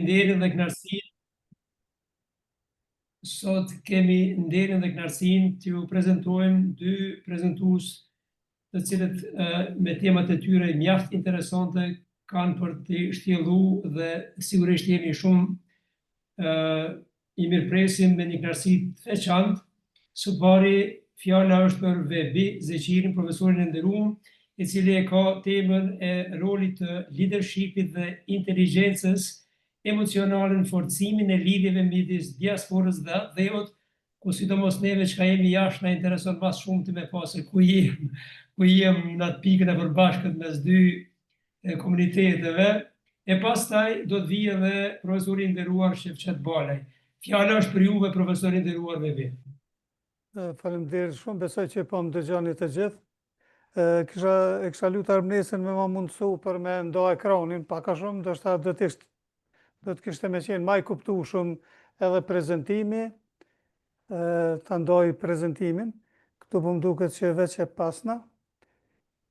nderin dhe kënaqësinë. Sot kemi nderin dhe kënaqësinë t'ju prezantojmë dy prezantues të cilët me temat e tyre mjaft interesante kanë për të shtjelluar dhe sigurisht jemi shumë i mirëpresim me një kënaqësi të veçantë. Së pari fjala është për Vebi Zeqirin, profesorin e nderuar, i cili e ka temën e rolit të leadershipit dhe inteligjencës emocionale në forcimin e lidhjeve midis diasporës dhe dheut, ku sidomos neve që ka jemi jashtë na intereson mas shumë të me pasë ku jem në atë pikën e përbashkët mes dy komuniteteve, e pastaj do të vijë edhe profesori i nderuar Shevqet Balaj. Fjala është për juve, profesori i nderuar Vebi. Faleminderit shumë, besoj që po më dëgjoni të gjithë. Kisha lutur armënesën me ma mundësu për me ndo ekranin, pak a shumë, ndoshta do të kishte me qenë ma i kuptueshëm edhe prezentimi, ta ndoj prezentimin. Këtu po më duket që veç e pasna,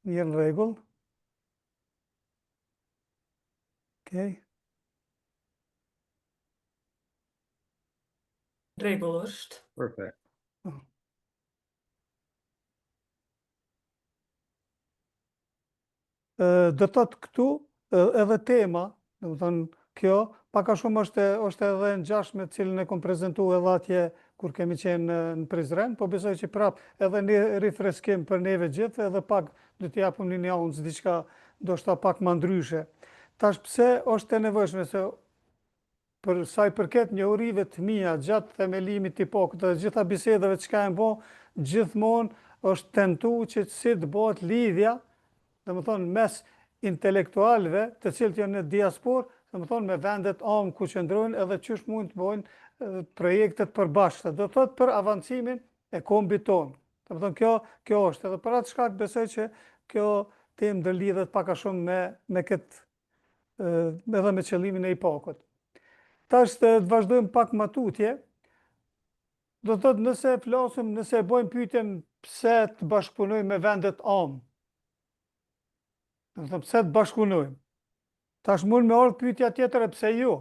mirë në rregull. Okej. Rregull është. Perfect. Do të thotë këtu edhe tema, do të thonë kjo, pak a shumë është edhe ngjashme të cilën e kom prezantuar edhe atje kur kemi qenë në Prizren, po besoj që prap edhe një rifreskim për neve gjithë, edhe pak do t'i japim një njancë diçka ndoshta pak më ndryshe. Tash pse është e nevojshme, se për sa i përket njohurive të mia gjatë themelimit të ipokut dhe gjitha bisedave që kanë bë, gjithmonë është tentuar që si të bëhet lidhja, domethënë mes intelektualëve të cilët janë në diasporë, domethënë me vendet amë ku qëndrojnë edhe çysh mund të bëjnë projekte të përbashkëta, do thotë për avancimin e kombit tonë. Domethënë kjo është, edhe për atë shkak besoj që kjo temë ndërlidhet pak a shumë me këtë edhe me qëllimin e ipokut. Tash të vazhdojmë pak më tutje. Do thotë nëse flasim, nëse e bëjmë pyetjen pse të bashkëpunojmë me vendet amë. Do thotë pse të bashkëpunojmë. Tash mund me ardhë pyetja tjetër, e pse jo?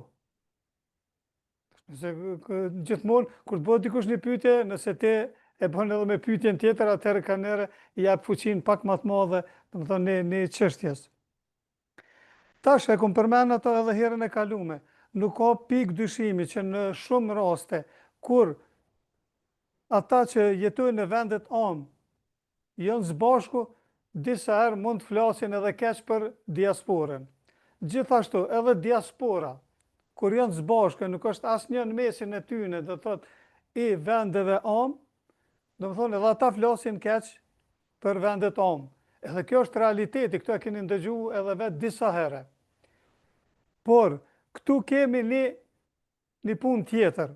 Nëse gjithmonë kur të bëhet dikush një pyetje, nëse ti e bën edhe me pyetjen tjetër, atëherë kanë i jap fuqinë pak më të madhe, domethënë në çështjes. Tash e kom përmend ato edhe herën e kaluar. Nuk ka pikë dyshimi që në shumë raste kur ata që jetojnë në vendet amë janë së bashku, disa herë mund të flasin edhe keq për diasporën. Gjithashtu edhe diaspora, kur janë së bashku, nuk është asnjë në mesin e tyre, do thotë i vendeve amë, do të thonë edhe ata flasin keq për vendet amë. Edhe kjo është realiteti, këto e keni ndëgjuar edhe vetë disa herë. Por këtu kemi një punë tjetër.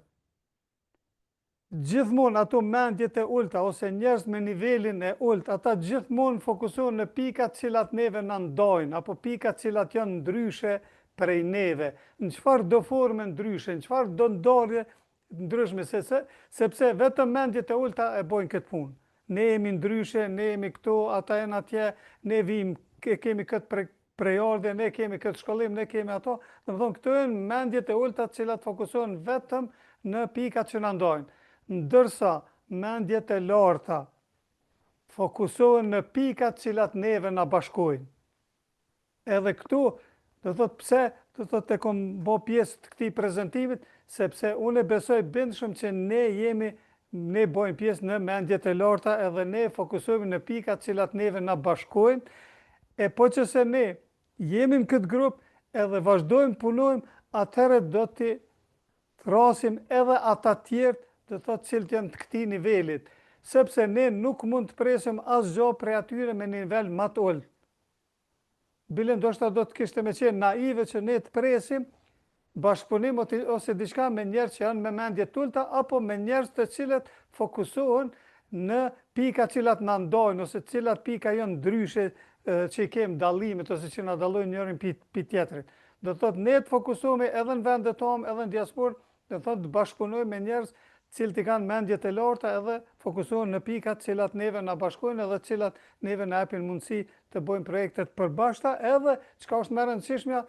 Gjithmonë ato mendjet e ulta ose njerëz me nivelin e ult, ata gjithmonë fokusohen në pikat cilat neve na ndajnë, apo pikat cilat janë ndryshe prej neve. Në çfarë do forme ndryshe, në çfarë do ndarje ndryshme, sepse vetëm mendjet e ulta e bojnë këtë punë. Ne jemi ndryshe, ne jemi këtu, ata janë atje, ne kemi këtë prejardhje, ne kemi këtë shkollim, ne kemi ato. Domethënë këto janë mendjet e ulta të cilat fokusohen vetëm në pikat që na ndajnë. Ndërsa mendjet e larta fokusohen në pikat cilat neve na bashkojnë. Edhe këtu, do thotë pse, do thotë e kom bë pjesë të këtij prezantimit, sepse unë besoj bindshëm që ne bëjmë pjesë në mendjet e larta edhe ne fokusohemi në pikat cilat neve na bashkojnë, e po që se ne jemi në këtë grup edhe vazhdojmë punojmë, atëherë do t'i thrasim edhe ata tjerë, do thotë cilët janë të këtij nivelit, sepse ne nuk mund të presim asgjë prej atyre me nivel më të ulët. Bile ndoshta do të kishte me qenë naive që ne të presim bashkëpunim ose diçka me njerëz që janë me mendje të ulta, apo me njerëz të cilët fokusohen në pika cilat na ndajnë, ose cilat pika janë ndryshe që i kemi dallimet ose që na dallojnë njërin pi tjetrit. Do thotë ne të fokusohemi edhe në vendet tonë, edhe në diasporë, do thotë të bashkëpunojmë me njerëz cilët i kanë mendjet e larta edhe fokusohen në pikat cilat neve na bashkojnë edhe cilat neve na japin mundësi të bëjmë projekte të përbashkëta, edhe çka është më e rëndësishmja,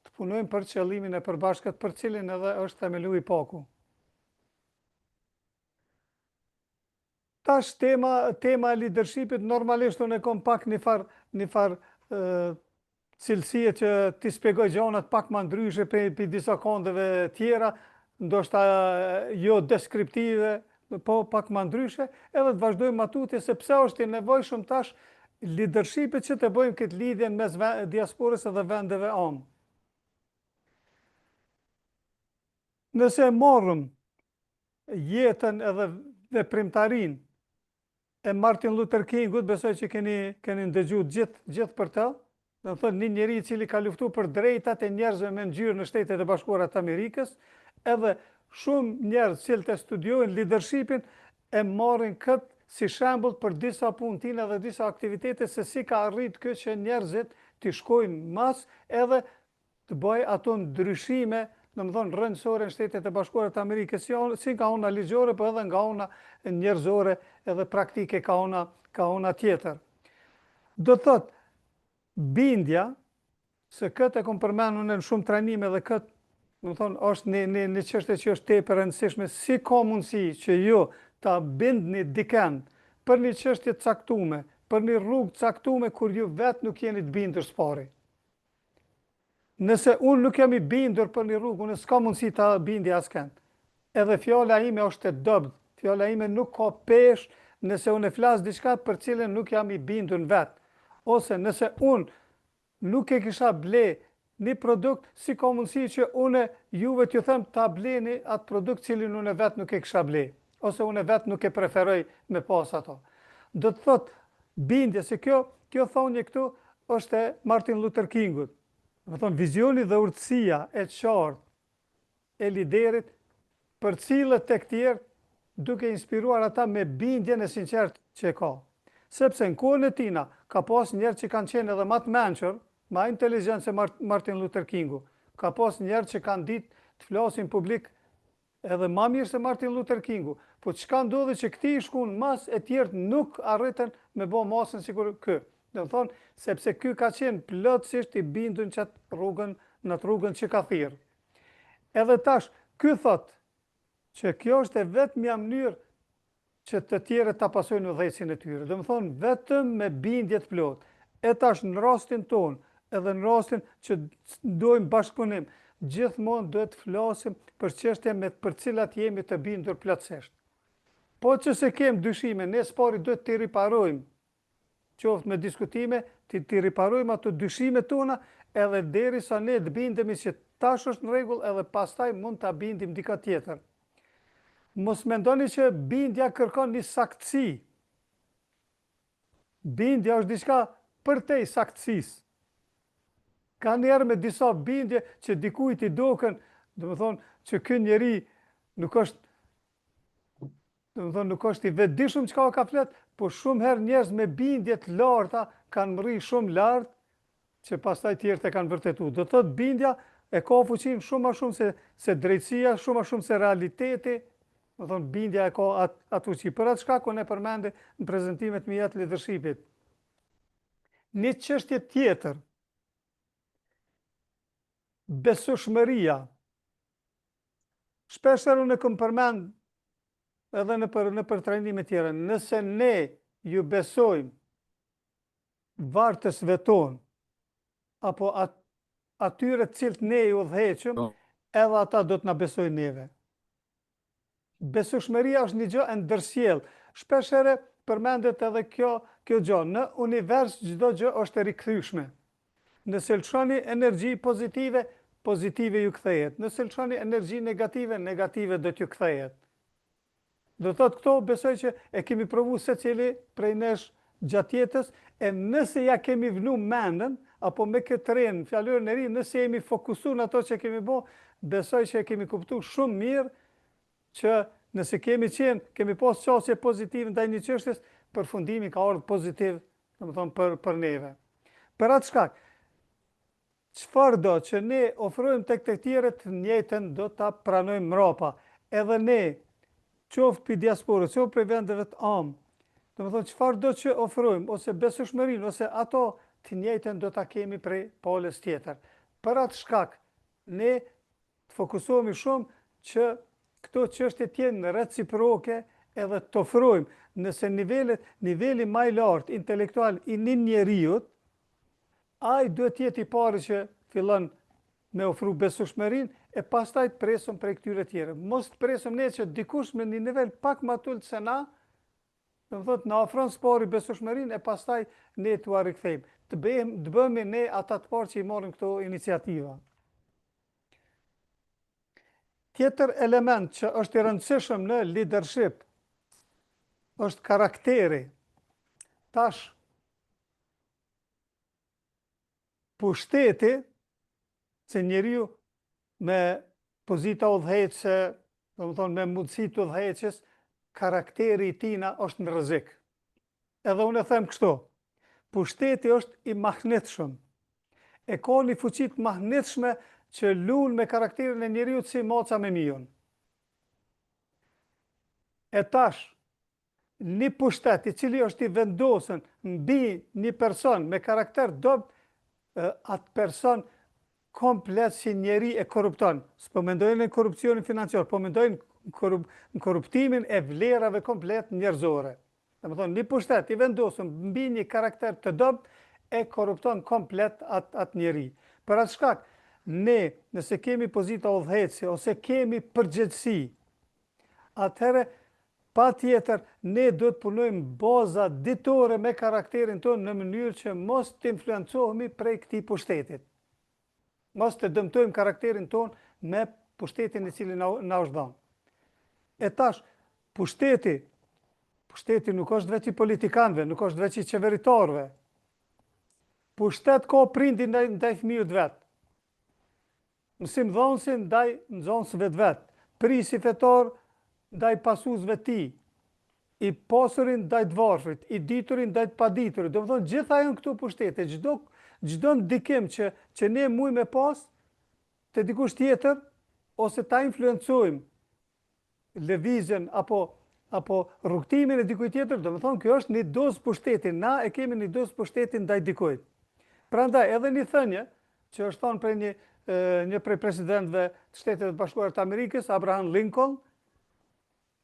të të punojmë për qëllimin e përbashkët për cilin edhe është themelu i paku. Tash tema e leadershipit, normalisht unë e kom pak një farë cilësie që ti spjegoj gjanat pak ma ndryshe për disa kondeve tjera, ndoshta jo deskriptive, po pak ma ndryshe, edhe të vazhdojmë matutje se pse është i nevojshëm tash leadershipit që të bëjmë këtë lidhjen mes diasporës edhe vendeve amë. Nëse marrëm jetën edhe veprimtarin e Martin Luther Kingut, besoj që keni ndëgju gjithë për të, dhe thënë një njeri i cili ka luftu për drejtat e njerëzve me ngjyrë në Shtetet e Bashkuara të Amerikës, edhe shumë njerëz që të studiojnë leadershipin e marrin këtë si shembull për disa punëtina dhe disa aktivitete se si ka arrit këtë që njerëzit të shkojnë mas edhe të bëj ato ndryshime, domethënë rrënjësore në Shtetet e Bashkuara të Amerikës, si nga ona ligjore, po edhe nga ona njerëzore edhe praktike ka ona tjetër. Do të thotë, bindja, se këtë e kom përmendur në shumë trajnime dhe këtë, domethënë, është një çështje që është tepër e rëndësishme, si ka mundësi që ju ta bindni dikën për një çështje të caktuar, për një rrugë të caktuar kur ju vetë nuk jeni të bindur s'pari. Nëse unë nuk jam i bindur për një rrugë, unë s'ka mundësi ta bindja askënd. Edhe fjala ime është e dobët, fjala ime nuk ka peshë nëse unë flas diçka për cilën nuk jam i bindur vetë. Ose nëse unë nuk e kisha ble një produkt, si ka mundësi që unë juve t'ju them ta bleni atë produkt cilin unë vetë nuk e kisha ble, ose unë vetë nuk e preferoj me pas ato. Do të thotë bindje, se kjo thonje këtu është e Martin Luther Kingut. Do të thonë vizioni dhe urtësia e qartë e liderit për cilët tek tjerë duke inspiruar ata me bindjen e sinqertë që ka. Sepse në kohën e tina ka pas njerë që kanë qenë edhe ma të menqër, ma inteligencë se Martin Luther Kingu. Ka pas njerë që kanë ditë të flasin publik edhe ma mirë se Martin Luther Kingu. Po çka ndodhi që këti i shkun mas e tjertë nuk arritën me bo masën sikur kë. Dhe më thonë, sepse ky ka qenë plotësisht i bindun në atë rrugën që ka thirrë. Edhe tash, ky thotë që kjo është e vetmja mënyrë që të tjerët ta pasojnë udhëhecin e tyre. Dhe më thonë, vetëm me bindje të plotë. E tash në rastin tonë, edhe në rastin që dojmë bashkëpunim, gjithmonë duhet të flasim për çështje për cilat jemi të bindur plotësisht. Po që se kem dyshime, ne s'pari duhet të riparojmë, qoftë me diskutime, të riparojmë ato dyshime tona, edhe derisa ne të bindemi që tash është në rregull, edhe pastaj mund ta bindim dika tjetër. Mos mendoni që bindja kërkon një saktësi. Bindja është diçka përtej saktësisë. Ka njerë me disa bindje që dikujt i doken, dhe më thonë që ky njeri nuk është, dhe më thonë nuk është i vetëdijshëm çka ka flet, po shumë herë njerëz me bindje të larta kanë mri shumë lart që pastaj tjerët e kanë vërtetuar. Do thotë bindja e ka fuqinë shumë më shumë se drejtësia, shumë më shumë se realiteti. Do thonë bindja e ka atë fuqi. Për atë shkak unë e përmendë në prezantimet mia të leadershipit. Një çështje tjetër, besueshmëria. Shpeshherë unë e kam përmend edhe në për trajnime tjera. Nëse ne ju besojmë vartësve tonë, apo atyre cilët ne ju udhëheqëm, edhe ata do të na besojnë neve. Besueshmëria është një gjë e ndërsjellë. Shpeshherë përmendet edhe kjo gjë. Në univers çdo gjë është e rikthyeshme. Nëse lëshoni energji pozitive, pozitive ju kthehet. Nëse lëshoni energji negative, negative do t'ju kthehet. Do thotë këto besoj që e kemi provu secili prej nesh gjatë jetës, e nëse ja kemi vënë mendën, apo me këtë rend, fjalorën e ri, nëse jemi fokusuar në ato që kemi bë, besoj që e kemi kuptuar shumë mirë që nëse kemi pas qasje pozitive ndaj një çështjes, përfundimi ka ardhur pozitiv, domethënë për neve. Për atë shkak, çfarë do që ne ofrojmë tek të tjerët, të njëjtën do ta pranojmë mrapa. Edhe ne, qoftë për diasporës, qoftë për vendeve të amë, domethënë çfarë do që ofrojmë, ose besueshmërinë, ose ato të njëjtën do ta kemi prej palës tjetër. Për atë shkak, ne të fokusohemi shumë që këto çështje të jenë reciproke edhe të ofrojmë nëse niveli më i lartë intelektual i një njeriu, ai duhet të jetë i pari që fillon me ofru besueshmërinë e pastaj të presim prej këtyre tjerë. Mos të presim ne që dikush me një nivel pak më të ulët se na, do të thotë na ofron s'pari besueshmërinë e pastaj ne t'u rikthejmë. Të bëhemi ne ata të parë që i marrin këto iniciativa. Tjetër element që është i rëndësishëm në leadership është karakteri. Tash, pushteti, se njeriu me pozita udhëheqëse, do të thonë me mundësi të udhëheqjes, karakteri i tina është në rrezik. Edhe unë e them kështu, pushteti është i mahnitshëm, e ka një fuqi të mahnitshme që lun me karakterin e njeriu si maca me mijon. E tash, një pushtet i cili është i vendosën mbi një person me karakter dob, atë person komplet si njeri e korrupton. S'po mendojnë në korrupsionin financiar, po mendojnë në korruptimin e vlerave komplet njerëzore. Domethënë, një pushtet i vendosën mbi një karakter të dob e korrupton komplet atë njeri. Për atë shkak, ne nëse kemi pozita udhëheqëse ose kemi përgjegjësi, atëherë patjetër ne duhet të punojmë baza ditore me karakterin tonë në mënyrë që mos të influencohemi prej këtij pushtetit. Mos të dëmtojmë karakterin tonë me pushtetin i cili na është dhënë. E tash, pushteti nuk është veç i politikanëve, nuk është veç i qeveritarëve. Pushtet ka prindi ndaj fëmijët vet. Mësimdhënësi ndaj nxënësve të vet. Prisi fetar ndaj pasuesve të tij. I pasurin ndaj të varfrit, i diturin ndaj të paditurit. Do të thonë gjitha janë këtu pushtete, çdo ndikim që ne mujmë me pas te dikush tjetër ose ta influencojmë lëvizjen apo rrugtimin e dikujt tjetër, do të thonë kjo është një dozë pushteti, na e kemi një dozë pushteti ndaj dikujt. Prandaj edhe një thënie që është thonë prej një prej presidentëve të Shtetit Bashkuar të Amerikës, Abraham Lincoln,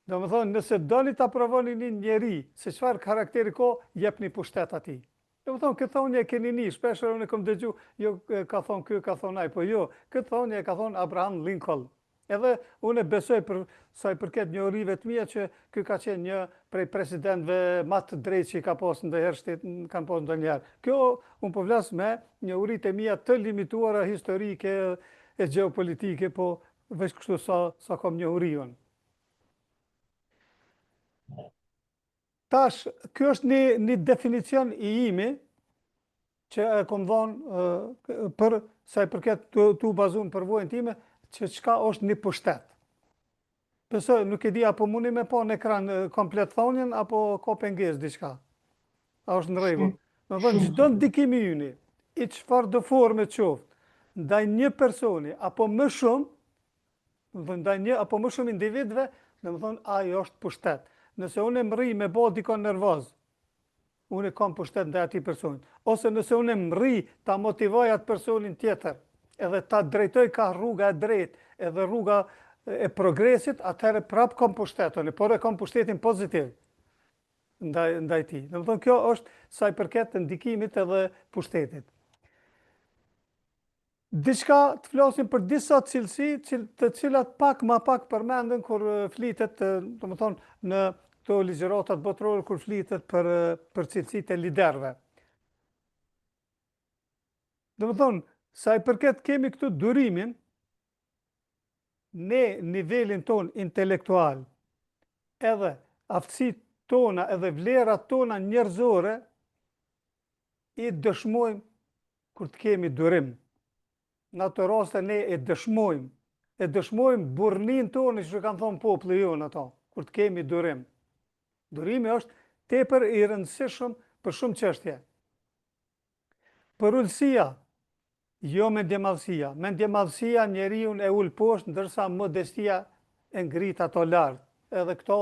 do të thonë nëse doni ta provoni një njeri se çfarë karakteri ka, jepni pushtet atij. Do të thonë këtë thonje e keni një, shpesh unë kam dëgju, jo ka thonë ky, ka thonë ai, po jo, këtë thonje e ka thonë Abraham Lincoln. Edhe unë besoj për sa i përket njohurive të mia që ky ka qenë një prej presidentëve më të drejtë që ka pasur ndonjëherë kanë pasur ndonjëherë. Kjo unë po flas me njohuritë e mia të limituara historike e gjeopolitike, po veç kështu sa kam njohuri unë. Tash, kjo është një definicion i imi që e kom dhënë për sa i përket tu bazuar për vojën time, që çka është një pushtet. Besoj, nuk e di apo mundi me pa në ekran komplet thonjen, apo ka pengesë diçka. A është në rregull? Do të thonë çdo ndikim i yni, i çfarë do forme qoftë, ndaj një personi apo më shumë, do të thonë ndaj një apo më shumë individëve, do të thonë ai është pushtet. Nëse unë mrij me bë dikon nervoz, unë kam pushtet ndaj atij personit. Ose nëse unë mrij ta motivoj atë personin tjetër, edhe ta drejtoj ka rruga e drejtë, edhe rruga e progresit, atëherë prap kam pushtetin, por e kam pushtetin pozitiv ndaj tij. Do të thonë kjo është sa i përket të ndikimit edhe pushtetit. Diçka të flasim për disa cilësi, të cilat pak përmenden kur flitet, do të thonë në këto ligjëratat botërore kur flitet për cilësitë e liderëve. Do të thonë, sa i përket kemi këtu durimin, ne nivelin ton intelektual, edhe aftësitë tona, edhe vlerat tona njerëzore, i dëshmojmë kur të kemi durim. Në ato raste ne e dëshmojmë burrnin tonë, që kanë thonë populli jonë ato, kur të kemi durim. Durimi është tepër i rëndësishëm për shumë çështje. Për ulësia, jo mendjemadhësia. Mendjemadhësia njeriu e ul poshtë, ndërsa modestia e ngrit ato lart. Edhe këto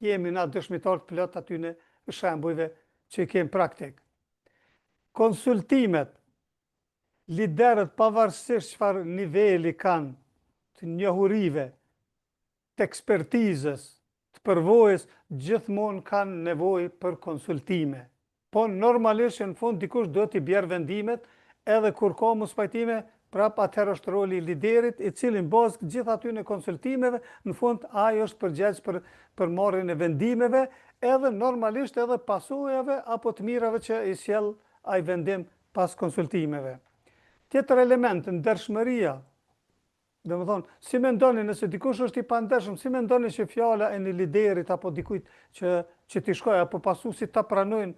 jemi na dëshmitar të plot aty në shembujve që i kemi praktik. Konsultimet. liderët pavarësisht çfarë niveli kanë të njohurive, të ekspertizës, të përvojës, gjithmonë kanë nevojë për konsultime. Po normalisht në fund dikush do t'i bjerë vendimet, edhe kur ka mos pajtime, prap atëherë është roli i liderit, i cili në bazë gjithë aty në konsultimeve, në fund ai është përgjegjës për marrjen e vendimeve, edhe normalisht edhe pasojave apo të mirave që i sjell ai vendim pas konsultimeve. Tjetër element, ndershmëria. Domethënë, si mendoni nëse dikush është i pandershëm, si mendoni që fjala e një liderit apo dikujt që t'i shkojë apo pasuesit ta pranojnë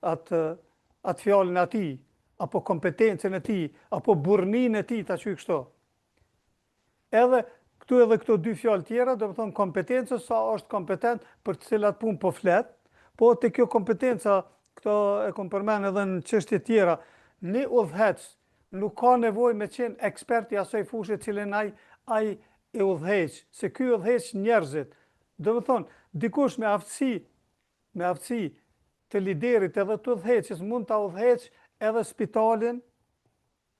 atë fjalën e atij, apo kompetencën e tij, apo burrninë e tij, ta quaj kështu. Edhe këto dy fjalë tjera, domethënë kompetenca, sa është kompetent për të cilat punë po flet, po te kjo kompetenca, këto e kam përmend edhe në çështje tjera, një udhëhec nuk ka nevojë me qenë ekspert i asaj fushë cilën ai e udhëheq, se ky udhëheq njerëzit. Domethënë, dikush me aftësi të liderit edhe të udhëheqës mund ta udhëheq edhe spitalin,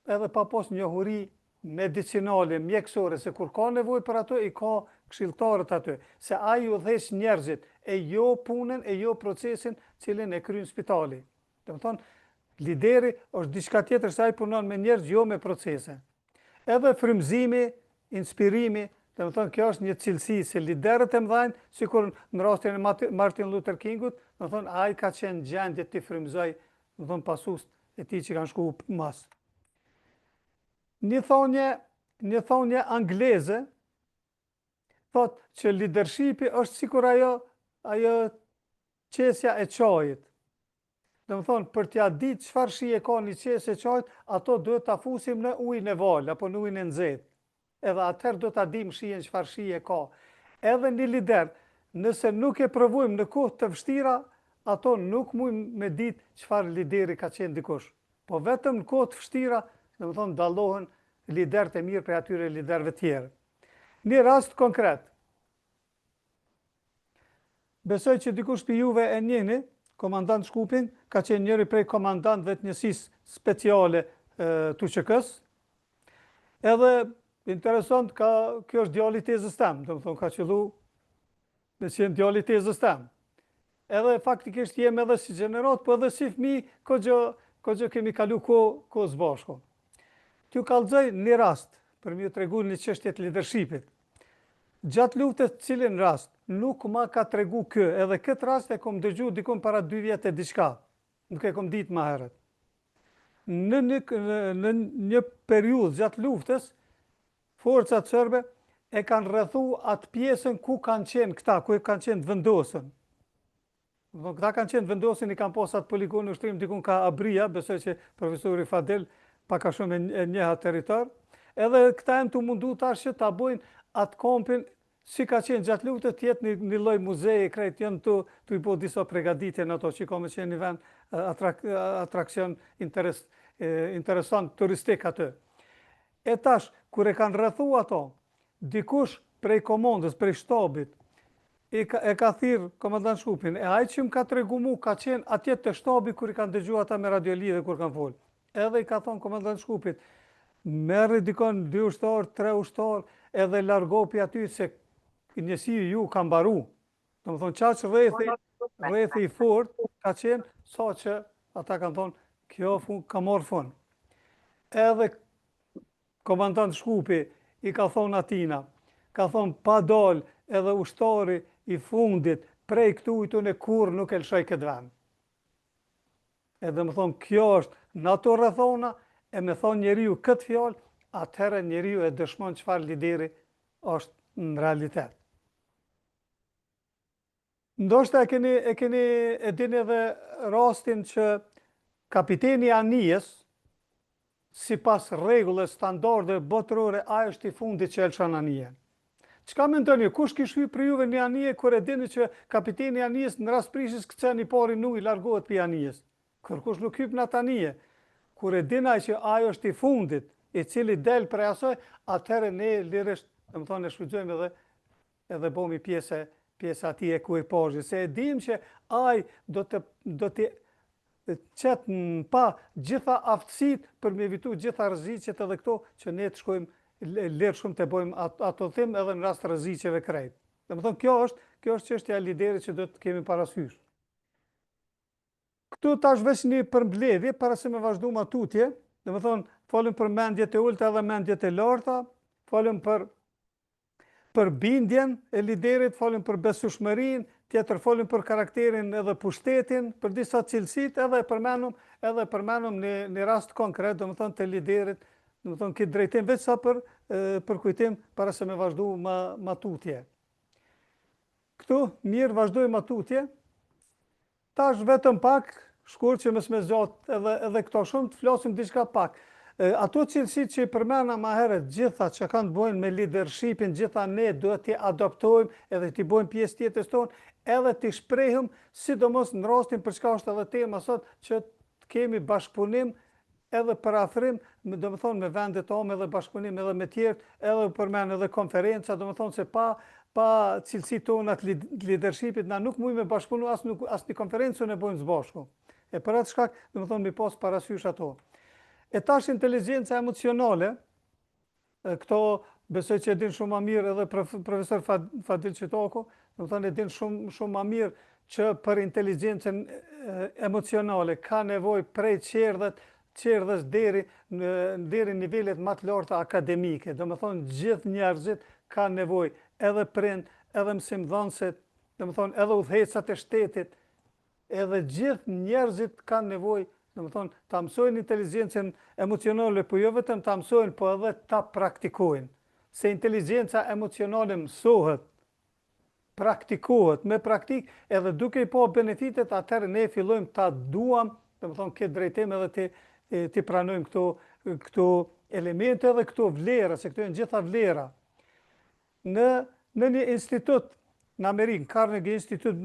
edhe pa pas njohuri medicinale, mjekësore, se kur ka nevojë për ato, i ka këshilltarët aty, se ai udhëheq njerëzit, e jo punën, e jo procesin cilin e kryen spitali. Domethënë, lideri është diçka tjetër se ai punon me njerëz, jo me procese. Edhe frymëzimi, inspirimi, domethënë kjo është një cilësi se liderët e mëdhenj, sikur në rastin e Martin Luther Kingut, domethënë ai ka qenë gjendje të frymëzoj, domethënë pasues e tij që kanë shkuar mas. Një thonje angleze thotë që leadershipi është sikur ajo qesja e çajit. Domethënë, për t'ja ditë çfarë shije ka një qesë e çajit, ato duhet ta fusim në ujin e val apo në ujin e nxehtë. Edhe atëherë do ta dim shijen çfarë shije ka. Edhe një lider, nëse nuk e provojmë në kohë të vështira, ato nuk mund me ditë çfarë lideri ka qenë dikush. Po vetëm në kohë të vështira, domethënë dallohen liderët e mirë prej atyre liderëve tjerë. Një rast konkret. Besoj që dikush për juve e njeni, komandant Shkupin, ka qenë njëri prej komandantëve të njësisë speciale TUÇK-s. Edhe interesant, kjo është djali i tezës tem, domethënë ka qellu me qenë djali i tezës tem. Edhe faktikisht jem edhe si gjenerat, po edhe si fëmijë, kohë kemi kalu kohë së bashku. T'ju kallëzoj një rast, për më tregu një çështje të leadershipit. Gjatë luftës të cilin rast, nuk ma ka tregu kë, edhe këtë rast e kom dëgju dikon para 2 vjetë e diçka, nuk e kom ditë ma herët. Në një periudhë gjatë luftës, forcat serbe e kanë rrethu atë pjesën ku kanë qenë këta, ku kanë qenë të vendosën. Këta kanë qenë të vendosën, i kanë posat poligonë ushtrim, dikun ka Abria, besoj që profesori Fadel paka shumë e njeha territor, edhe këta e më të mundu tash që ta bojnë atë kompin, si ka qenë gjatë luftës, tjetë një lloj muzeje, krejt janë të i bo disa pregaditje në ato, që ka me qenë një vend atrakcion interesant turistik aty. E tash, kur e kanë rrethu ato, dikush prej komandës, prej shtabit, e ka thirrë komandant Shkupin, e ai që më ka tregu mu, ka qenë atje të shtabi kur i kanë dëgju ata me radiolidhe kur kanë folë. Edhe i ka thonë komandant Shkupit, merri dikon 2 ushtar, 3 ushtar, edhe largopi aty se njësi ju ka mbaru. Do më thonë, qaq rrethi i fort ka qenë, sa që ata kanë thonë, kjo ka marrë fund. Edhe komandant Shkupi i ka thonë atina, ka thonë, pa dal edhe ushtari i fundit prej këtu ujtu në kur nuk e lëshoj këtë vend. Edhe më thonë, kjo është në ato rrethona, e me thonë njeriu këtë fjalë, atëherë njeriu e dëshmon çfarë lideri është në realitet. Ndoshta e dini edhe rastin që kapiteni i anijes, sipas rregullës standarde botërore, ai është i fundit që elçon anijen. Çka mendoni, kush kish hyr për juve në anije kur e dini që kapiteni i anijes në rast prishjes ktheni pari në ujë, largohet pi anijes? Kërkush nuk hyp në atë anije. Kur e dinaj që ajo është i fundit, i cili del prej asoj, atëherë ne lirisht, dhe më thonë, e shfrytëzojmë edhe bomi pjesë ati e kuj pazhë, se e dim që aj do të qetë në pa gjitha aftësit për me evitu gjitha rreziqet edhe këto që ne të shkojmë lirë shumë të bojmë ato them edhe në rast rreziqeve krejt. Domethënë kjo është çështja e liderit që do të kemi parasysh. Këtu tash veç një përmbledhje para se me vazhdu matutje, domethënë folëm për mendjet e ulta dhe mendjet e larta, folëm për bindjen e liderit, folëm për besueshmërinë, tjetër folëm për karakterin edhe pushtetin, për disa cilësitë, edhe përmenum në rast konkret, domethënë të liderit, domethënë këtë drejtim veç sa për kujtim para se me vazhdu matutje. Këtu mirë vazhdoj matutje. Tash vetëm pak, shkurt që mësme zgjat edhe këto shumë, të flasim diçka pak. Ato cilësitë që i përmena ma herët, gjitha që kanë të bojnë me leadershipin, gjitha ne duhet t'i adoptojmë edhe t'i bojmë pjesë tjetës tonë, edhe t'i shprehëm, sidomos në rastin për çka është edhe tema sot, që kemi bashkëpunim edhe për afrim, domethënë me vendet tona edhe bashkëpunim edhe me tjerë, edhe përmen edhe konferenca, domethënë se pa cilësitë tona të leadershipit na nuk mujmë me bashkëpunu as një konferencë ne bojmë së bashku. E për atë shkak, domethënë mi pas parasysh ato. E tash inteligjenca emocionale, këto besoj që e din shumë ma mirë edhe profesor Fadil Qitako, domethënë e din shumë ma mirë që për inteligjencën emocionale ka nevojë prej qerdhës deri nivelet më të larta akademike. Domethënë gjithë njerëzit kanë nevojë, edhe prind, edhe mësimdhënësit, domethënë edhe udhëheqësat e shtetit, edhe gjithë njerëzit kanë nevojë, domethënë ta mësojnë inteligjencën emocionale, po jo vetëm ta mësojnë, po edhe ta praktikojnë. Se inteligjenca emocionale mësohet, praktikohet, me praktik, edhe duke i po benefitet, atëherë ne fillojmë ta duam, domethënë këtë drejtim edhe ti pranojmë këto elemente edhe këto vlera, se këto janë gjitha vlera. Në një institut në Amerikë, Carnegie Institute,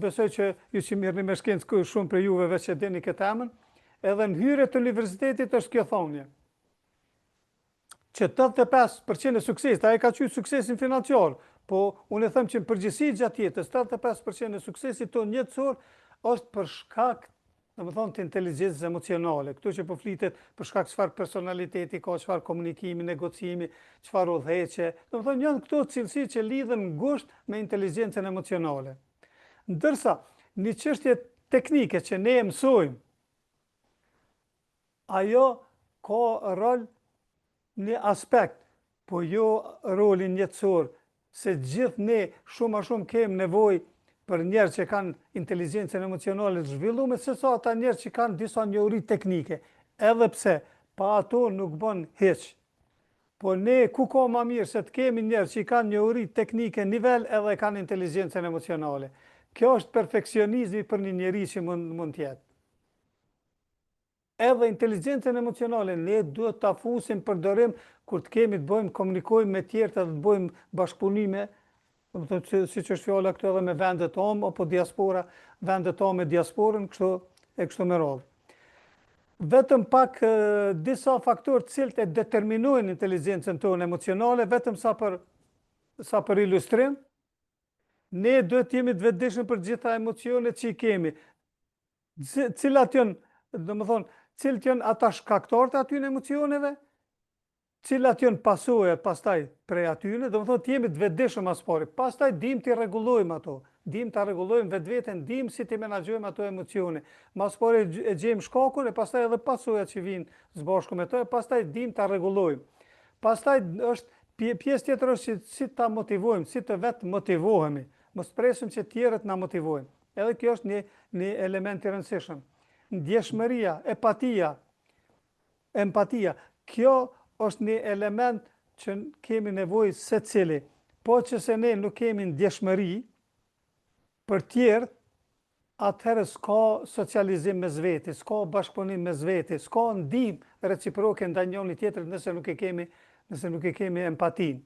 besoj që ju që mirëni me shkencë shumë për juve veç që dini këtë emën, edhe në hyrje të universitetit është kjo thonje, që 85% e suksesit, ai ka qytë suksesin financiar, po unë e them që në përgjithësi gjatë jetës, 85% e suksesit tonë jetësor është për shkak, domethënë të inteligjencës emocionale. Këtu që po flitet për shkak çfarë personaliteti ka, çfarë komunikimi, negocimi, çfarë udhëheqje, domethënë janë këto cilësi që lidhen ngushtë me inteligjencën emocionale. Ndërsa një çështje teknike që ne e mësojmë, ajo ka rol një aspekt, po jo rolin jetësor, se gjithë ne shumë a shumë kemi nevojë për njerëz që kanë inteligjencën emocionale të zhvilluar, se sa ata njerëz që kanë disa njohuri teknike, edhe pse pa ato nuk bën hiç. Po ne ku ka më mirë se të kemi njerëz që kanë njohuri teknike nivel edhe kanë inteligjencën emocionale. Kjo është perfeksionizmi për një njerëz që mund të jetë. Edhe inteligjencën emocionale ne duhet ta fusim për dorim kur të kemi të bëjmë komunikojmë me tjerë dhe të bëjmë bashkëpunime, siç është fjala këtu edhe me vendet tonë apo diaspora, vendet tonë me diasporën, kështu me radhë. Vetëm pak disa faktorë të cilët e determinojnë inteligjencën tonë emocionale, vetëm sa për ilustrim, ne duhet jemi të vetëdijshëm për gjitha emocionet që i kemi. Cilat janë, domethënë, cilët janë ata shkaktarët e atyre emocioneve, cilat janë pasojat pastaj prej atyre, domethënë të jemi të vetëdijshëm as pari. Pastaj dim t'i rregullojmë ato, dim ta rregullojmë vetveten, dim si t'i menaxhojmë ato emocione. Mas pari e gjejmë shkakun e pastaj edhe pasojat që vijnë së bashku me to, e pastaj dim ta rregullojmë. Pastaj është pjesë tjetër është si ta motivojmë, si të vetë motivohemi, mos presim që tjerët na motivojnë. Edhe kjo është një element i rëndësishëm. Ndjeshmëria, empatia, kjo është një element që kemi nevojë secili. Po që se ne nuk kemi ndjeshmëri për tjerë, atëherë s'ka socializim mes veti, s'ka bashkëpunim mes veti, s'ka ndihmë reciproke ndaj njëri tjetrit nëse nuk e kemi empatinë.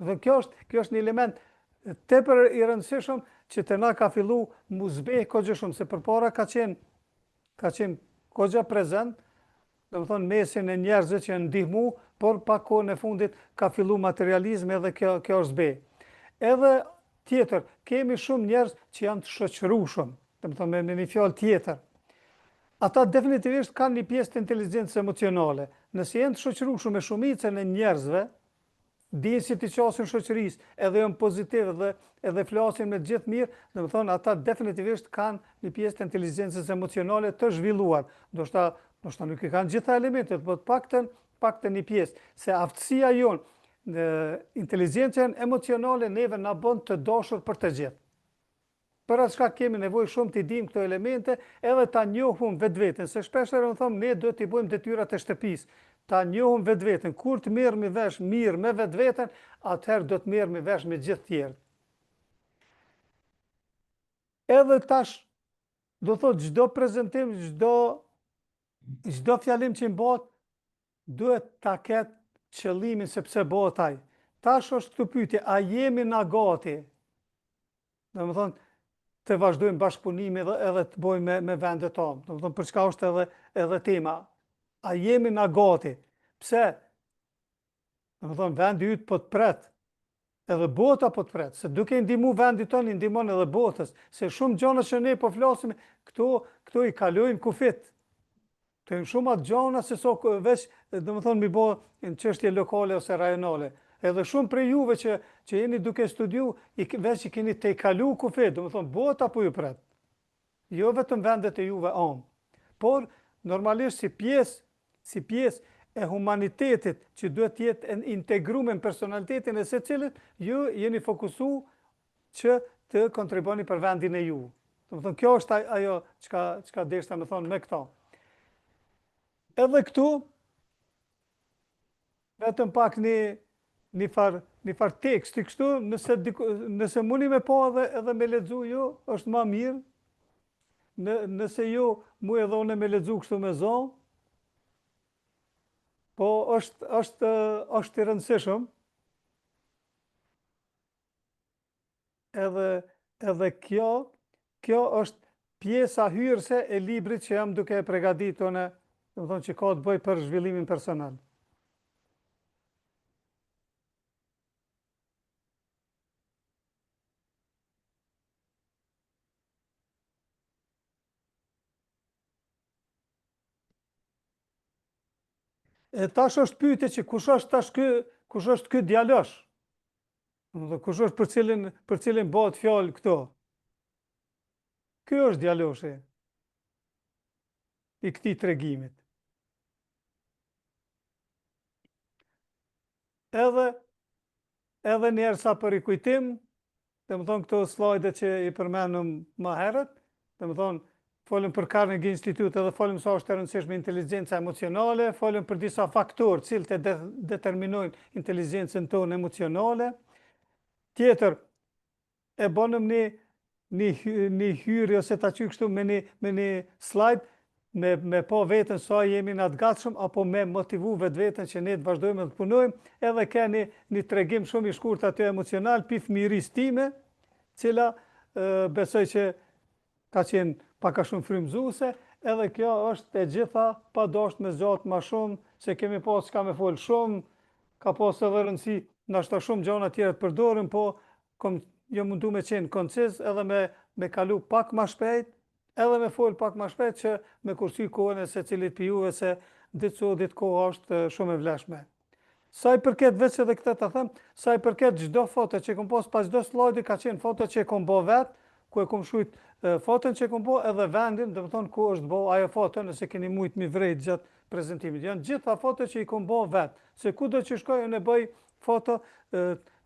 Dhe kjo është një element tepër i rëndësishëm që të na ka fillu mu zbeh kogja shumë, se përpara ka qenë kogja prezent, domethënë mesin e njerëzve që janë ndihmu, por pa kohën e fundit ka fillu materializmi edhe kjo është zbeh. Edhe tjetër, kemi shumë njerëz që janë të shoqërueshëm, domethënë me një fjalë tjetër. ata definitivisht kanë një pjesë të inteligjencës emocionale. Nëse jenë të shoqëruar me shumicën e njerëzve, dinë si të qasin shoqërisë, edhe janë pozitiv edhe flasin me gjithë mirë, domethënë ata definitivisht kanë një pjesë të inteligjencës emocionale të zhvilluar. Ndoshta nuk i kanë gjitha elementet, por paktën një pjesë, se aftësia jonë në inteligjencën emocionale neve na bën të dashur për të gjithë. Për atë shkak kemi nevojë shumë të dimë këto elemente, edhe ta njohum vetveten, se shpeshherë ne duhet t'i bëjmë detyrat e shtëpisë. Ta njohum vetveten, kur të merremi vesh mirë me vetveten, atëherë do të merremi vesh me gjithë tjerët. Edhe tash, do thotë çdo prezantim, çdo fjalim që bëhet, duhet ta ketë qëllimin se pse bëhet ai. Tash është këtu pyetje, a jemi na gati? Domethënë, të vazhdojmë bashkëpunimi edhe të bëjmë me vendet tonë. Domethënë, për çka është edhe tema. A jemi na gati? Pse? Domethënë, vendi yt po të pret. Edhe bota po të pret. Se duke i ndihmu vendit tonë, i ndihmon edhe botës. Se shumë gjëra që ne po flasim, këto i kalojnë kufit. Të janë shumë atë gjëra se so veç, domethënë, mi bë në çështje lokale ose rajonale. Edhe shumë prej juve që jeni duke studiu, veç i keni të i kalu kufit, domethënë, bota po ju pret. Jo vetëm vendet e juve anë. Por, normalisht si pjesë e humanitetit që duhet të jetë integruar në personalitetin e secilit, ju jeni fokusu që të kontriboni për vendin e ju. Domethënë, kjo është ajo çka deshta me thonë me këto. Edhe këtu, vetëm pak një far teksti kështu, nëse muni me po edhe me lexu ju, është ma mirë. Nëse ju mu edhe une me lexu kështu me zonë, po është i rëndësishëm. Edhe kjo është pjesa hyrëse e librit që jam duke e përgatitur unë, domethënë që ka të bëjë për zhvillimin personal. E tash është pyetje që kush është ky djalosh? Domethënë kush është për cilin bëhet fjalë këto? Ky është djaloshi i këtij tregimit. Edhe njerë sa për i kujtim, domethënë këto slajde që i përmenëm më herët, domethënë folëm për Carnegie Institute edhe folëm sa është e rëndësishme inteligjenca emocionale, folëm për disa faktorë cilët e determinojnë inteligjencën tonë emocionale. Tjetër, e bënëm një hyrje ose ta qy kështu me një slide, me po vetën sa jemi në të gatshëm, apo me motivu vetveten që ne të vazhdojmë të punojmë, edhe ka një tregim shumë i shkurt aty emocional, pi fëmijërisë time, cila besoj që ka qenë pak a shumë frymëzuese, edhe kjo është e gjitha pa dashur me zgjat më shumë, se kemi pas s'ka me fol shumë, ka pas edhe rëndësi, ndoshta shumë gjëra tjera të përdorim, po jo mundu me qenë konciz, edhe me kalu pak më shpejt, edhe me fol pak më shpejt që me kursy kohën e secilit për juve, se ditë kohë është shumë e vlefshme. Sa i përket veç edhe këtë ta them, sa i përket çdo foto që kom pas çdo slajdi ka qenë foto që e kom bë vet, ku e kom shujt foton që e kom bë edhe vendin, domethënë ku është bë ajo foto, nëse keni mujt mi vrejt gjatë prezantimit. Janë gjitha foto që i kom bë vet, se kudo që shkoj unë bëj foto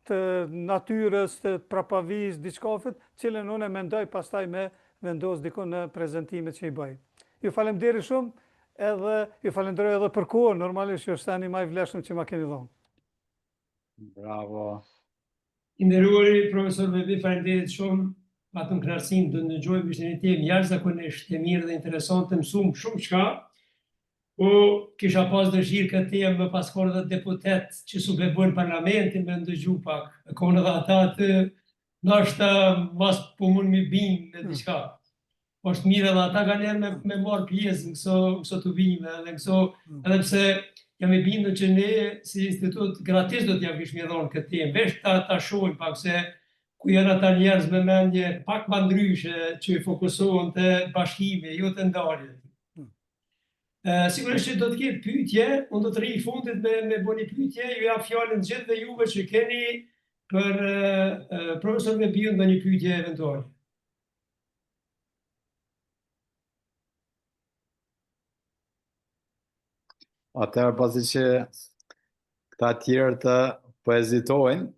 të natyrës, të prapavis, diçkafit, cilën unë mendoj pastaj me vendos dikon në prezantimet që i bëj. Ju falemnderoj shumë, edhe ju falenderoj edhe për kohën, normalisht që është tani më i vlefshëm që ma keni dhënë. Bravo. I nderuari profesor Bebi, faleminderit shumë. Patëm kënaqësinë të ndëgjojmë, ishte një temë jashtëzakonisht e mirë dhe interesante, mësuam shumë çka. Po kisha pas dëshirë këtë temë më pas kohë dhe deputet që sublevojnë parlamentin me ndëgju pak. E konë edhe ata të ndoshta mas po mund mi binë në diçka. Po është mirë edhe ata kanë me marrë pjesë në këso të bime, edhe pse jam i bindur që ne si institut gratis do t'ja kishmi dhënë këtë temë, veç ta shohim pak se ku janë ata njerëz me mendje pak më ndryshe që i fokusohen te bashkimi, jo te ndarjet. Sigurisht që do të ketë pyetje, unë do të rri fundit me bëni pyetje, ju jap fjalën gjithë juve që keni për profesor me bio ndonjë pyetje eventual. Atëherë pasi që këta tjerë të po hezitojnë,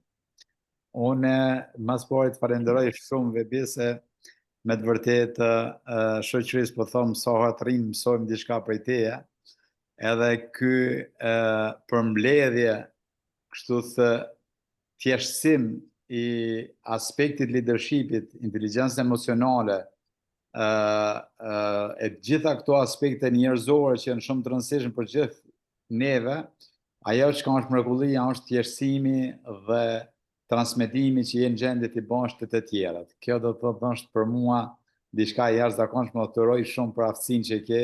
unë mas parit falenderoj shumë vebi se me të vërtetë shoqërisë po thonë mësohet rrinë, mësojmë diçka prej teje, edhe ky përmbledhje, kështu thë thjeshtësim i aspektit leadershipit, inteligjencën emocionale, e gjitha këto aspekte njerëzore që janë shumë të rëndësishme për gjithë neve, ajo që ka është mrekullia është thjeshtësimi dhe transmetimi që jenë gjendje të bashkë të tjerat. Kjo do të thotë është për mua diçka jashtëzakonshme, dhe të uroj shumë për aftësinë që ke,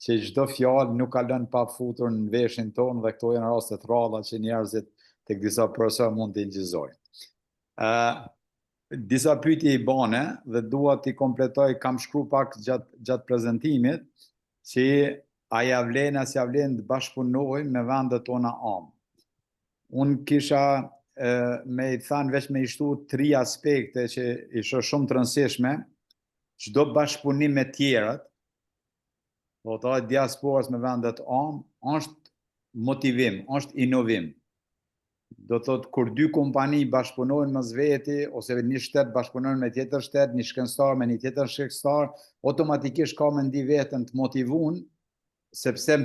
që çdo fjalë nuk ka lënë pa futur në veshin tonë, dhe këto janë raste të rralla që njerëzit tek disa persona mund të injizojnë. Disa pyetje i bane dhe dua t'i kompletoj, kam shkruar pak gjatë prezantimit, që a ja vlen as ja vlen të bashkëpunojmë me vendet tona amë. Unë kisha me i thanë veç me i shtu 3 aspekte që isha shumë të rëndësishme, çdo bashkëpunim me tjerët, do të thotë diasporës me vendet amë, është motivim, është inovim. Do të thotë kur 2 kompani bashkëpunojnë mes veti, ose një shtet bashkëpunojnë me tjetër shtet, një shkencëtar me një tjetër shkencëtar, automatikisht ka me ndi veten të motivuar, sepse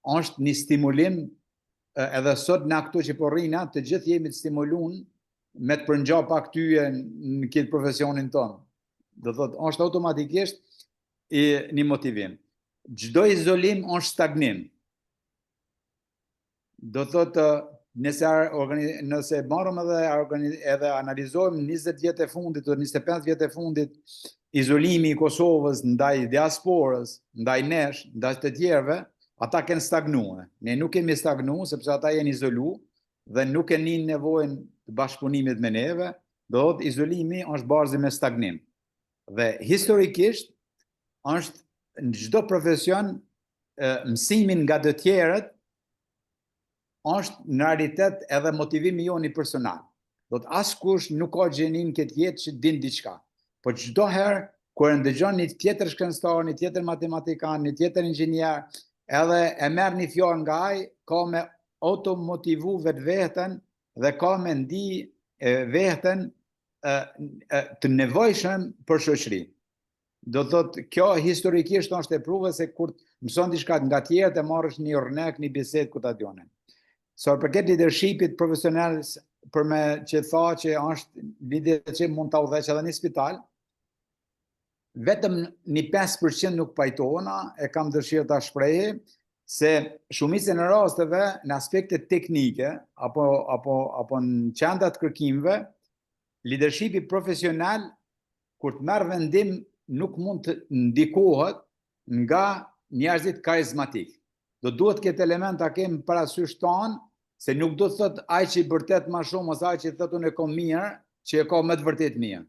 është një stimulim, edhe sot na këtu që po rrina, të gjithë jemi të stimuluar me të përngjap pak tyje në këtë profesionin tonë. Do të thotë është automatikisht një motivim. Çdo izolim është stagnim. Do të thotë nëse marrëm edhe analizojmë 20 vjet e fundit ose 25 vjet e fundit, izolimi i Kosovës ndaj diasporës, ndaj nesh, ndaj të tjerëve, ata kanë stagnuar. Ne nuk kemi stagnuar sepse ata janë izoluar dhe nuk e nin nevojën të bashkëpunimit me neve, do të thotë izolimi është barzë me stagnim. Dhe historikisht është në çdo profesion mësimin nga të tjerët është në realitet edhe motivimi joni personal. Do të askush nuk ka gjenin këtë jetë që din diçka. Po çdo herë kur e ndëgjon një tjetër shkencëtar, një tjetër matematikan, një tjetër inxhinier, edhe e merr një fjalë nga ai, ka me automotivu vetveten dhe ka me ndi veten të nevojshëm për shoqëri. Do thotë kjo historikisht është e pruve se kur mëson diçka nga tjerët e marrësh një rnek, një bisedë ku ta djonin. Sa përket leadershipit profesional, për me që tha që është lider që mund të udhëheq edhe në spital, vetëm një 5% nuk pajtohena, e kam dëshirë ta shprehë, se shumicën e rasteve në aspekte teknike apo në qendrat kërkimeve, leadershipi profesional kur të merr vendim nuk mund të ndikohet nga njerëzit karizmatik. Do duhet këtë element ta kemi parasysh tonë, se nuk do të thotë ai që i vërtet më shumë ose ai që thotë unë e kam mirë, që e ka më të vërtet mirë.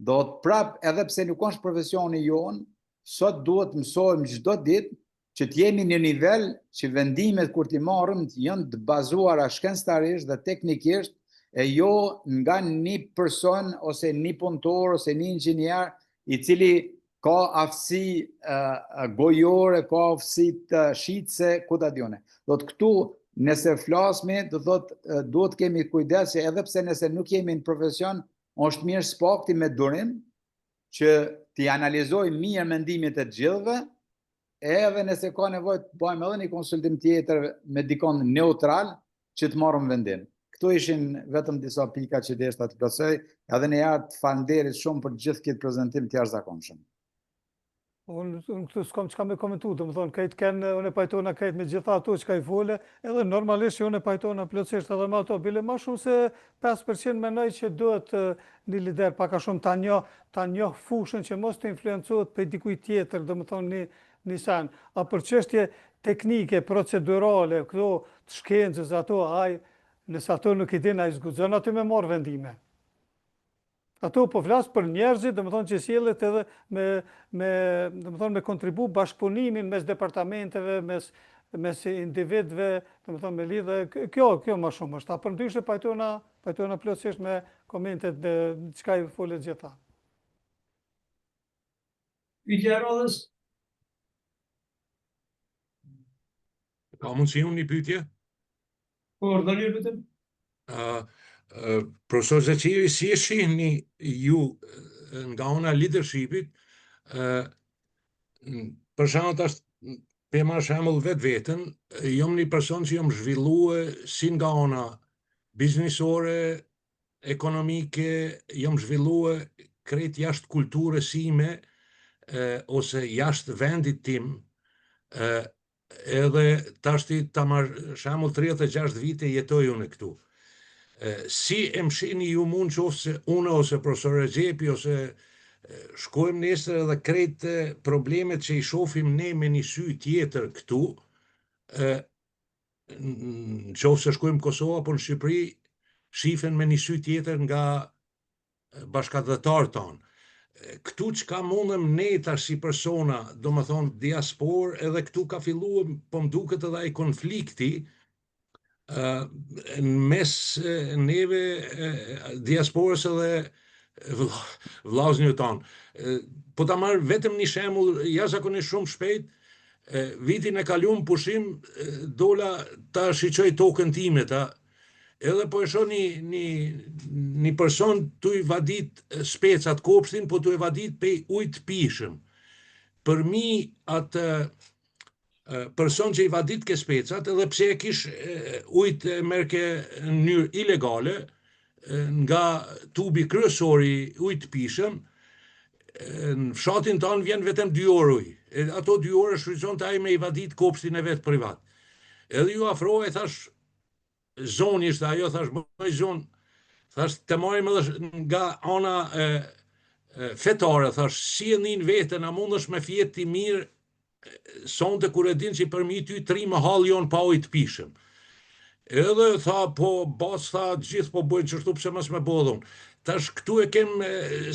Do të prap edhe pse nuk është profesioni jon, sot duhet mësojmë çdo ditë që të jemi në nivel që vendimet kur t'i marrim të janë të bazuara shkencëtarisht dhe teknikisht, e jo nga një person ose një punëtor ose një inxhinier i cili ka aftësi gojore, ka aftësi të shitse, ku ta dione. Do të këtu, nëse flasmi, do të duhet kemi kujdes që edhe pse nëse nuk jemi në profesion, është mirë s'pakti me durim që t'i analizojmë mirë mendimet e gjithëve, edhe nëse ka nevojë të bëjmë edhe një konsultim tjetër me dikon neutral që të marrëm vendim. Këto ishin vetëm disa pika që deshta të plotësoj, edhe një herë të falenderit shumë për gjithë këtë prezantim të jashtëzakonshëm. Unë këtu s'kam çka me komentu, do më thonë, këtë kënë, unë e pajtona këtë me gjitha ato që ka i fole, edhe normalisht që unë e pajtona plotësisht edhe me ato, bile ma shumë se 5% menoj që duhet një lider paka shumë ta njoh fushën që mos të influencohet për dikuj tjetër, do më thonë një sen. A për çështje teknike, procedurale, këto të shkencës, ato, nëse ato nuk i din, a i zgudzon aty me marrë vendime. Ato po flas për njerëzit, domethënë që sjellet edhe domethënë me kontribu bashkëpunimin mes departamenteve, mes individëve, domethënë me lidhje kjo më shumë është. Përndryshe pajtohena plotësisht me komentet çka i folet gjitha. Pyetja e radhës. Ka mundësi unë një pyetje? Po, urdhëri lutem. Profesor Zaciri, si e shihni ju nga ona leadershipit, për shembull tash pe marr shembull vetveten, jam një person që jam zhvilluar si nga ona biznesore, ekonomike, jam zhvilluar krejt jashtë kulturës sime, ose jashtë vendit tim, edhe tashti ta marr shembull 36 vite jetoj unë këtu. Si e mshini ju mund qofse unë ose profesor Rexhepi ose shkojmë nesër edhe krejt problemet që i shohim ne me një sy tjetër këtu, nëse shkojmë në Kosovë apo në Shqipëri, shifen me një sy tjetër nga bashkëdhetarët tonë. Këtu çka mundem ne tash si persona, domethënë diasporë, edhe këtu ka filluar, po më duket edhe ai konflikti në mes neve diasporës edhe vllazënjve tonë. Po ta marr vetëm një shembull jashtëzakonisht shumë shpejt, vitin e kaluar pushim dola ta shiqoj tokën time ta. Edhe po e shoh një person tu i vadit specat kopshtin, po tu i vadit pe ujë të pishëm. Për mi atë person që i vadit ke specat, edhe pse e kish ujtë merke në mënyrë ilegale, nga tubi kryesori ujë të pishëm, në fshatin tonë vjen vetëm 2 orë ujë. Ato 2 orë shfrytëzon të ai me i vadit kopshtin e vet privat. Edhe ju afrohej, thash, zoni ishte ajo, thash, mëj zonë, thash, të marim edhe nga ana fetare, thash, si e nin vetën, a mundësh me fjetë ti mirë, sonte kur e din që për mi ty 3 më halë jonë pa ujë të pishëm. Edhe tha, po, bas, tha, gjithë po bojnë qështu pse mos me bodhun. Tash, këtu e kem,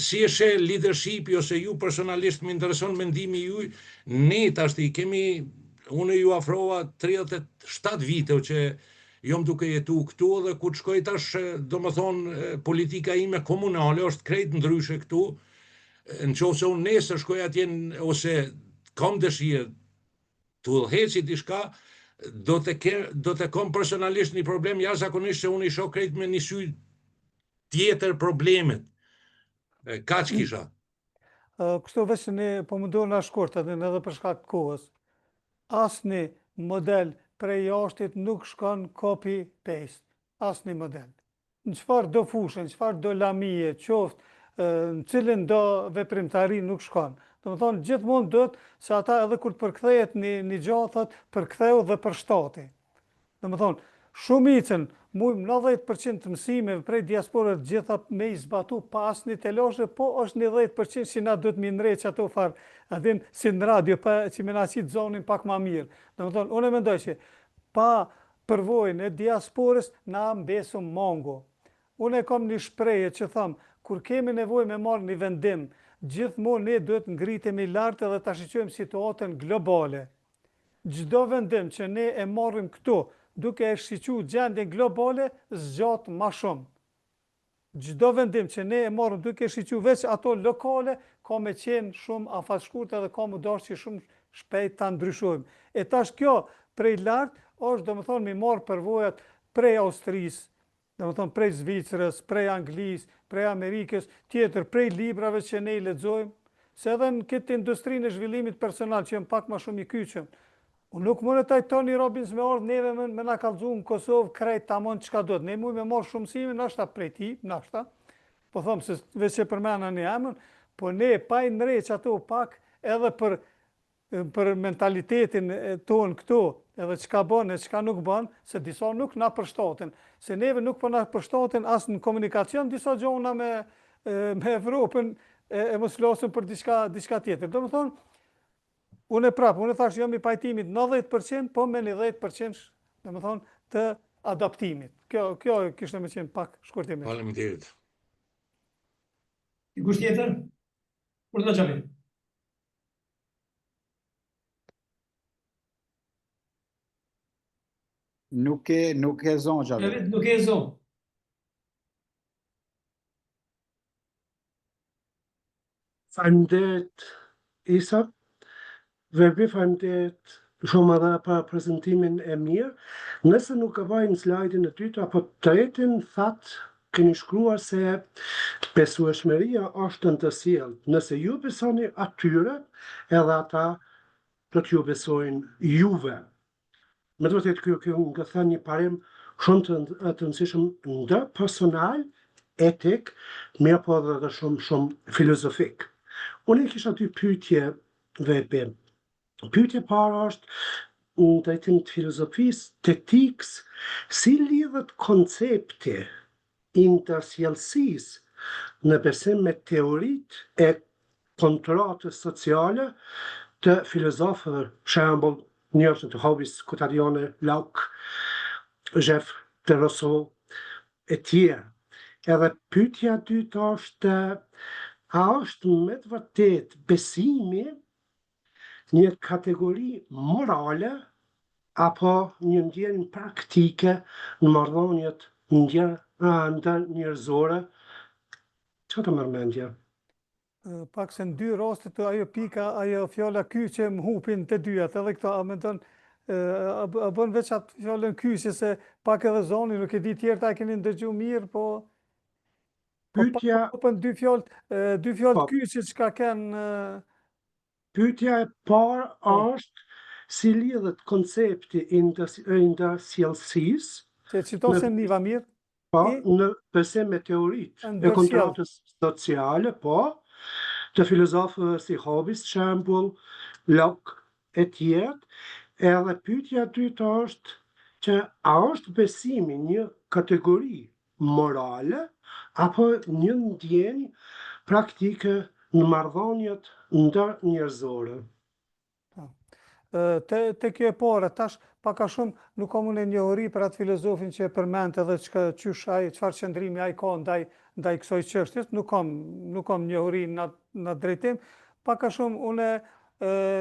si e she leadershipi, ose ju personalisht më intereson mendimi ju, ne tash i kemi, unë ju afrova 37 vite që jom duke jetu këtu, dhe ku të shkoj tash, do më thonë, politika ime komunale është krejt ndryshe këtu, në qoftë se unë nesër shkoj atje, ose kam dëshirë të udhëheci diçka, do të kam personalisht një problem jashtëzakonisht se unë i shoh krejt me një sy tjetër problemet. Kaq kisha. Kështu veç ne po mundohen na shkurt edhe për shkak të kohës. Asnjë model prej jashtit nuk shkon copy-paste, asnjë model. Në çfarë do fushë, në çfarë do lamije, qoftë, në cilën do veprimtari nuk shkon. Domethënë gjithmonë duhet se ata edhe kur të përkthehet një gjatë thotë përktheu dhe për shtati. Domethënë shumicën, 90% të mësimeve prej diasporës gjitha me i zbatu pas një telashe, po është një 10% që na duhet mi nreq ato farë, adhin si në radio, që me na qitë zonin pak ma mirë. Domethënë, unë e mendoj që pa përvojën e diasporës na mbesëm mongo. Unë e kam një shprehje që thamë, kur kemi nevojë me marrë një vendim, gjithmonë ne duhet ngritemi lartë edhe ta shiqojmë situatën globale. Çdo vendim që ne e marrim këtu, duke e shiqu gjendjen globale, zgjat ma shumë. Çdo vendim që ne e marrim duke e shiqu veç ato lokale, ka me qenë shumë afashkurt edhe ka mu dash që shumë shpejt ta ndryshojmë. E tash kjo prej lartë është domethënë mi marrë përvojat prej Austrisë, domethënë prej Zvicrës, prej Anglisë, prej Amerikës, tjetër prej librave që ne i lexojmë, se edhe në këtë industrinë e zhvillimit personal që jem pak ma shumë i kyçëm. Unë nuk mund e taj Tony Robbins me ardhë neve me na kallëzu në Kosovë krejt tamon çka do të. Ne mund me marrë shumësime, nashta prej ti, nashta. Po thomë se veç që përmena një emën, po ne pa i nreq ato pak edhe për mentalitetin tonë këtu, edhe çka bën e çka nuk bën, se disa nuk na përshtaten. Se neve nuk po na përshtaten as në komunikacion disa gjona me Evropën e mos flasim për diçka tjetër. Do më thonë, unë thash jam i pajtimit 90%, po me një 10% do më thonë të adaptimit. Kjo kishte me qenë pak shkurtimisht. Faleminderit. Dikush tjetër? Për të qapi. Nuk e zonë gjave. Nuk e zonë. Faleminderit Isa, faleminderit shumë edhe për prezentimin e mirë. Nëse nuk e vajmë slajdin e dytë apo tretin, keni shkruar se besueshmëria është në të sjellë. Nëse ju besoni atyre, edhe ata do t'ju besojnë juve. Me të vërtetë kjo nga thënë një parim shumë të rëndësishëm ndër personal, etik, mirë po edhe shumë filozofik. Unë kisha dy pyetje vepi. Pyetja e parë është në drejtim të filozofisë, të etikës, si lidhet koncepti i ndërsjellësisë në besim me teoritë e kontratës sociale të filozofëve, shembull njerëz të Hobbes, Kotarione, Locke, Jeff de Rousseau e tjerë. Edhe pyetja e dytë është, a është me të vërtetë besimi një kategori morale apo një ndjenjë praktike në marrëdhëniet ndër njerëzore? Çfarë të mërmendje? Pak se në dy rastet ajo pika, ajo fjala kyçe më hupin të dyjat, edhe këto a mendon a bën veç atë fjalën kyçe se pak edhe zoni, nuk e di tjerë ta keni ndëgju mirë, po Pyetja dy fjalë kyçe çka kanë. Pyetja e parë është si lidhet koncepti i ndërsjellësisë, Se citose niva mirë, në besim me teoritë e kontratës sociale, të filozofëve si Hobbes, shembull, Locke e tjerë. Edhe pyetja e dytë është që a është besimi një kategori morale apo një ndjenjë praktike në marrëdhëniet ndër njerëzore? Te kjo e parë, tash pak a shumë nuk kam unë njohuri për atë filozofin që e përmend edhe çfarë qëndrimi ai ka ndaj kësaj çështjes, nuk kam njohuri në drejtim. Pak a shumë unë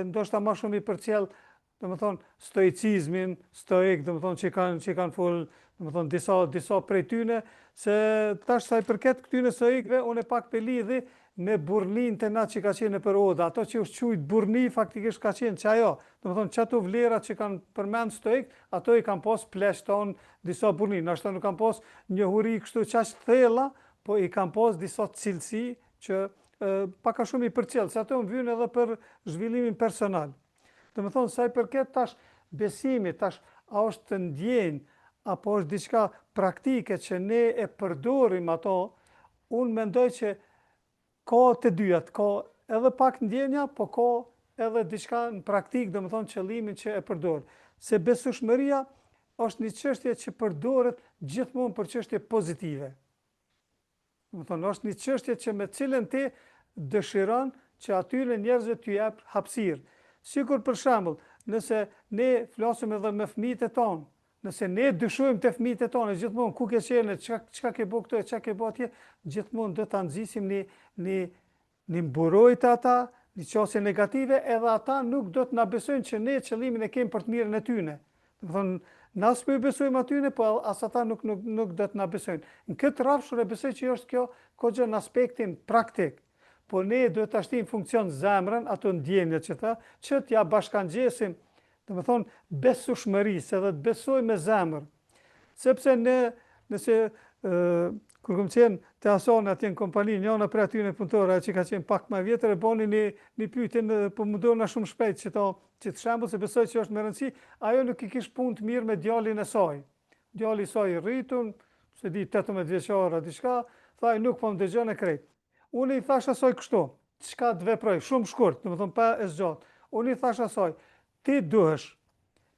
ndoshta më shumë i përcjell, domethënë stoicizmin, stoik, domethënë që kanë fol, domethënë disa prej tyre, se tash sa i përket këtyre stoikëve, unë pak pe lidhi me burnin të na që ka qenë për Oda, ato që është quajt burni faktikisht ka qenë që ajo, domethënë çato vlerat që kanë përmend stoik, ato i kanë pas pleshton disa burni, ndoshta nuk kanë pas njohuri kështu qaq thella, po i kanë pas disa cilësi që pak a shumë i përcjell, se ato më vjen edhe për zhvillimin personal. Domethënë sa i përket tash besimit, tash a është të ndjenjë apo është diçka praktike që ne e përdorim ato, unë mendoj që ka të dyjat, ka edhe pak ndjenja, po ka edhe diçka në praktik, domethënë qëllimin që e përdor. Se besueshmëria është një çështje që përdoret gjithmonë për çështje pozitive. Domethënë është një çështje që me cilën ti dëshiron që atyre njerëzve t'ju jap hapësirë. Sikur për shembull, nëse ne flasim edhe me fëmijët e tonë, nëse ne dyshojmë te fëmijët e tonë gjithmonë ku ke qenë, çka ke bë këtu, çka ke bë atje, gjithmonë do ta nxisim një mburojtë ata, një qasje negative, edhe ata nuk do të na besojnë që ne qëllimin e kemi për të mirën e tyne. Domethënë, na s'po i besojmë atyne, po as ata nuk do të na besojnë. Në këtë rrafshur e besoj që është kjo kogja në aspektin praktik. Po ne do të ashtim funksion zemrën, ato ndjenjat që t'ja bashkangjesim, domethënë besueshmërisë, edhe të besoj me zemër. Sepse nëse kur kam qenë te Asana atje në kompani, njëna prej atyre punëtorëve që ka qenë pak më vjetër, e bani një pyetje, po mundona shumë shpejt që të shembull se besoj që është me rëndësi, ajo nuk i kish punë të mirë me djalin e saj. Djali i saj i rritun, se di 18 vjeçar diçka, thaj nuk po më dëgjon e krejt. Unë i thash asaj kështu, çka të veproj, shumë shkurt, domethënë pa e zgjatë. Unë i thash asaj, ti duhesh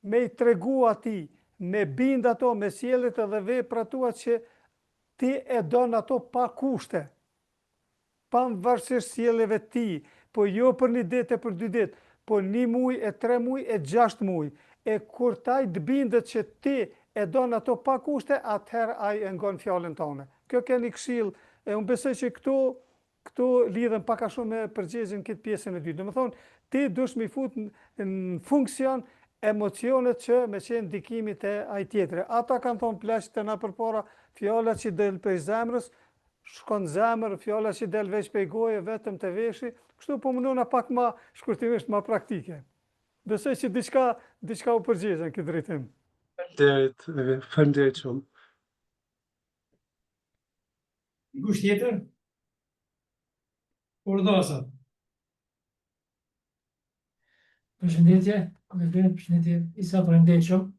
me i tregu atij, me bind ato me sjelljet edhe veprat tua që ti e don ato pa kushte, pavarësisht sjelljeve të tij, po jo për një ditë e për 2 ditë, po 1 muaj, e 3 muaj, e 6 muaj. E kur taj të bindet që ti e don ato pa kushte, atëherë ai e ngon fjalën tonë. Kjo keni këshill, e unë besoj që këtu këtu lidhen pak a shumë me përgjigjen këtë pjesën e dytë. Do të thonë, ti dush me fut në funksion emocionet që me qenë ndikimit e ai tjetri. Ata kanë thonë pleqë të na përpara, fjala që del prej zemrës, shkon zemër, fjala që del veç prej goje, vetëm të veshi, kështu po mundona pak ma shkurtimisht, ma praktike. Besoj që diçka u përgjigjen këtë drejtim. Faleminderit shumë. Dikush tjetër? Ordasa. Përshëndetje, përshëndetje, Isa, faleminderit shumë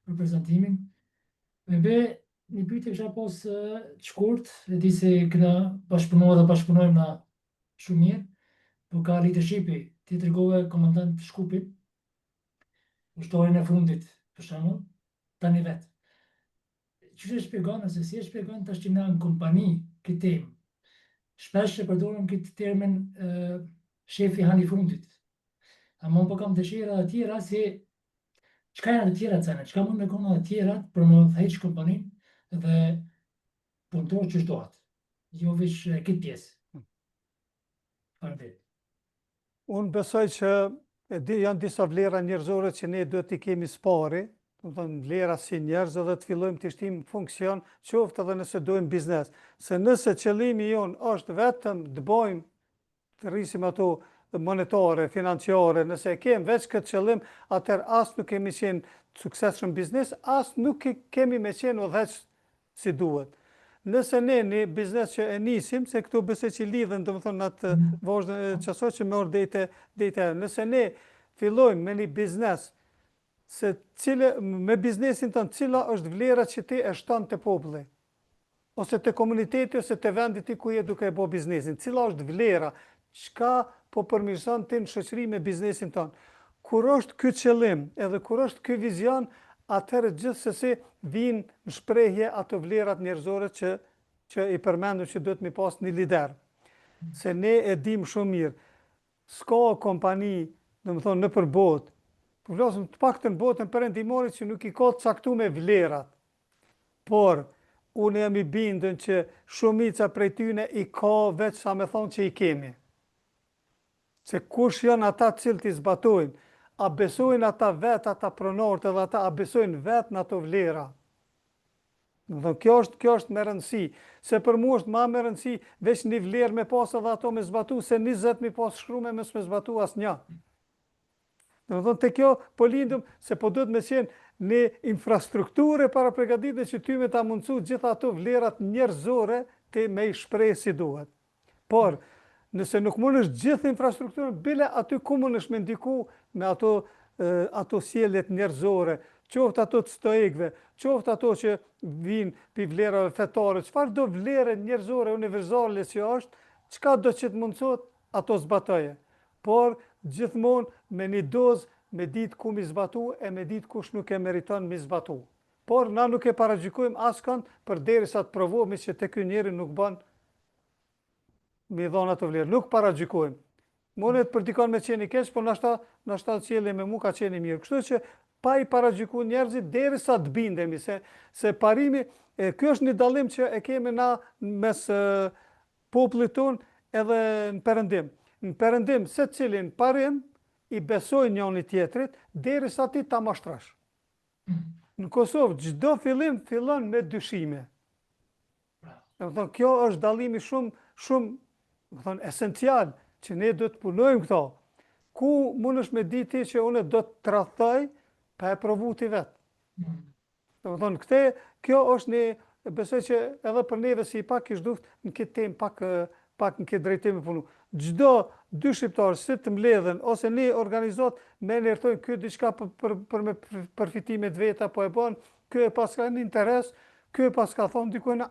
për prezantimin. Me be, një pyetje kisha pas të shkurt, e di se këna bashkëpunua dhe bashkëpunojmë na shumë mirë, po ka leadershipi, ti tregove komandant Shkupit, ushtorin e fundit, për shembull, tani vet. Çu e shpjegon ose si e shpjegon tash që na në kompani këtë temë? Shpesh e përdorim këtë termin shefi hani fundit. Ama unë po kam dëshira të tjera si çka janë të tjera cene, çka mund me kono të tjera për me thejq kompanin dhe punëtor që shdohat. Jo veç këtë pjesë. Faleminderit. Unë besoj që janë disa vlera njerëzore që ne duhet t'i kemi spari, do të thonë vlera si njerëz dhe të fillojmë të shtim funksion, qoftë edhe nëse dojmë biznes. Se nëse qëllimi jonë është vetëm të bojmë, të rrisim ato monetare, financiare, nëse e kemë veç këtë qëllim, atër asë nuk kemi qenë suksesshëm biznes, asë nuk kemi me qenë udhëheq si duhet. Nëse ne një biznes që e nisim, se këtu besoj që lidhen, do më thonë, atë vazhdën qësoj që me orë dejte. Nëse ne fillojmë me një biznes, me biznesin tonë, cila është vlera që ti e shton të populli, ose të komuniteti, ose të vendit ti ku je duke e bo biznesin, cila është vlera, çka po përmirëson ti në shoqëri me biznesin tonë. Kur është ky qëllim, edhe kur është ky vizion, atëherë gjithsesi vinë në shprehje ato vlerat njerëzore që i përmendu që duhet mi pas një lider. Se ne e dim shumë mirë, s'ka kompani, do më thonë, në për botë, po vlasëm të pak të në botën perëndimore që nuk i ka të caktuar vlerat. Por, unë jam i bindën që shumica prej tyne i ka veç sa me thonë që i kemi. Se kush janë ata cilët i zbatojnë, a besojnë ata vetë, ata pronarët edhe ata, a besojnë vetë në ato vlera. Kjo është me rëndësi, se për mu është ma me rëndësi veç një vlerë me pas edhe ato me zbatu, se 20 mi pas shkrume me s'me zbatu as një. Të kjo po lindëm se po duhet me qenë një infrastrukture para pregaditën që ty me ta mundësu gjitha ato vlerat njerëzore të me i shprej si duhet. Por, nëse nuk mund është gjithë infrastrukturën, bile aty ku mund është me ndiku me ato sjelljet njerëzore, qoftë ato të stoikëve, qoftë ato që vinë për vlerave fetare, çfarë do vlere njerëzore universale që është, çka do që të mundësot, ato zbatoje. Por, gjithmonë me një dozë, me ditë ku mi zbatu e me ditë kush nuk e meriton mi zbatu. Por, na nuk e paragjykojmë askën për derisa të provohemi që të ky njeri nuk bën mi dhona të vlerë. Nuk paragjykojmë. Mundet për dikon me qeni keq, por nashta qeli me mu ka qeni mirë. Kështu që pa i paragjyku njerëzit derisa të bindemi, se parimi, kjo është një dallim që e kemi na mes popullit ton edhe në perëndim. Në perëndim, se cilin parim i besojnë njëri tjetrit, derisa ti ta mashtrash. Në Kosovë, çdo fillim fillon me dyshime. Kjo është dallimi shumë esencial, që ne do të punojmë këto. Ku mund është me diti që une do të tradhtoj, pa e provu ti vetë. Kjo është një, besoj që edhe për neve si pak ish duft në këtë temë, pak në këtë drejtimi punu. Gjdo dy shqiptarë si të mbledhen, ose një organizat me nërtojnë këtë diçka për me përfitimet veta, po e bon, kjo e pas ka një interes, kjo e pas ka thonë dikujna,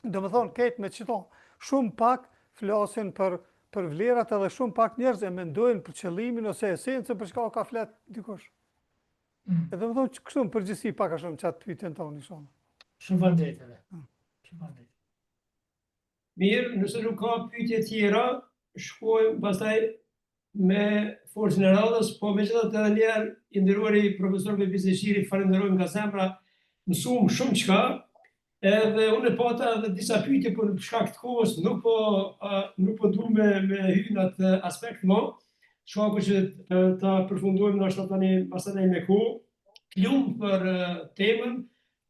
do me thonë, ketë me qëto, shumë pak flasin për vlerat edhe shumë pak njerëz e mendojnë për qëllimin ose esencën për çka ka flet dikush. Edhe më thonë që kështu në përgjithësi pak a shumë qatë pyetjen tonë shumë. Shumë faleminderit edhe. Shumë faleminderit. Mirë, nëse nuk ka pyetje tjera, shkojmë pastaj me forcën e radhës, po megjithatë edhe një herë i nderuari profesor Bebi Zeshiri, falenderojmë nga zemra, mësuam shumë çka Edhe unë e pata edhe disa pyetje për shkak të kohës, nuk po du me hy në atë aspekt më, shkaku që ta përfundojmë ndoshta tani pastaj me kohë. Klum për temën,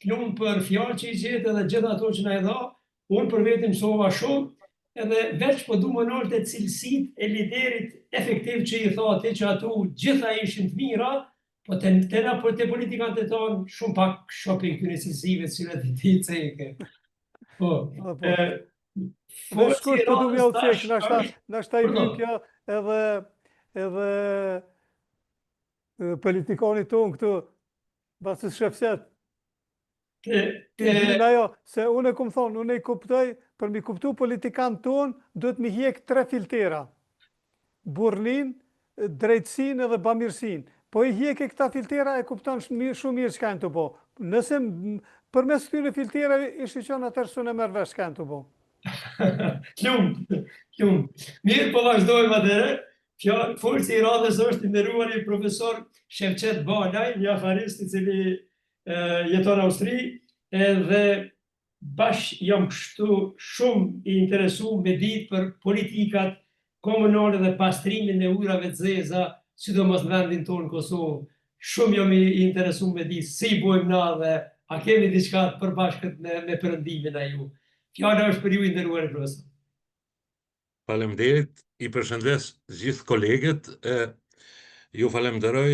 klum për fjalë që i gjetë edhe gjithë ato që na i dha. Unë për veti mësova shumë, edhe veç po du më nalt e cilësitë e liderit efektiv që i tha atë që ato gjitha ishin të mira, po të politikanët e tonë shumë pak shopping këtyre cilësive cilat i ti ceke. Po. Në shkurt po du mjau cek, nashta i vim kjo edhe politikani tonë këtu, basë shefset. Ajo, se unë e kumë thonë, unë e kuptoj, për mi kuptu politikanë tonë, duhet mi hjek 3 filtera. Burnin, drejtsin edhe bamirësin. Po i hjeke këta filtera e kupton shumë mirë që kanë të bo. Nëse përmes këtyre filtera i shqyqon atër së në mërë vesh kanë të bo. Kjumë. Mirë po vazhdojmë atëre. Folës i radhës është i nderuar i profesor Shevqet Balaj, një afarist i cili jeton Austri, edhe bash jam kështu shumë i interesu me ditë për politikat komunale dhe pastrimin e ujrave të zeza, sidomos në vendin tonë Kosovë. Shumë jam i interesu me ditë si bojmë na dhe a kemi diçka të përbashkët me përëndimin a ju. Fjala është për ju i nderuar profesor. Faleminderit, i përshëndes gjithë kolegët. Ju falemderoj,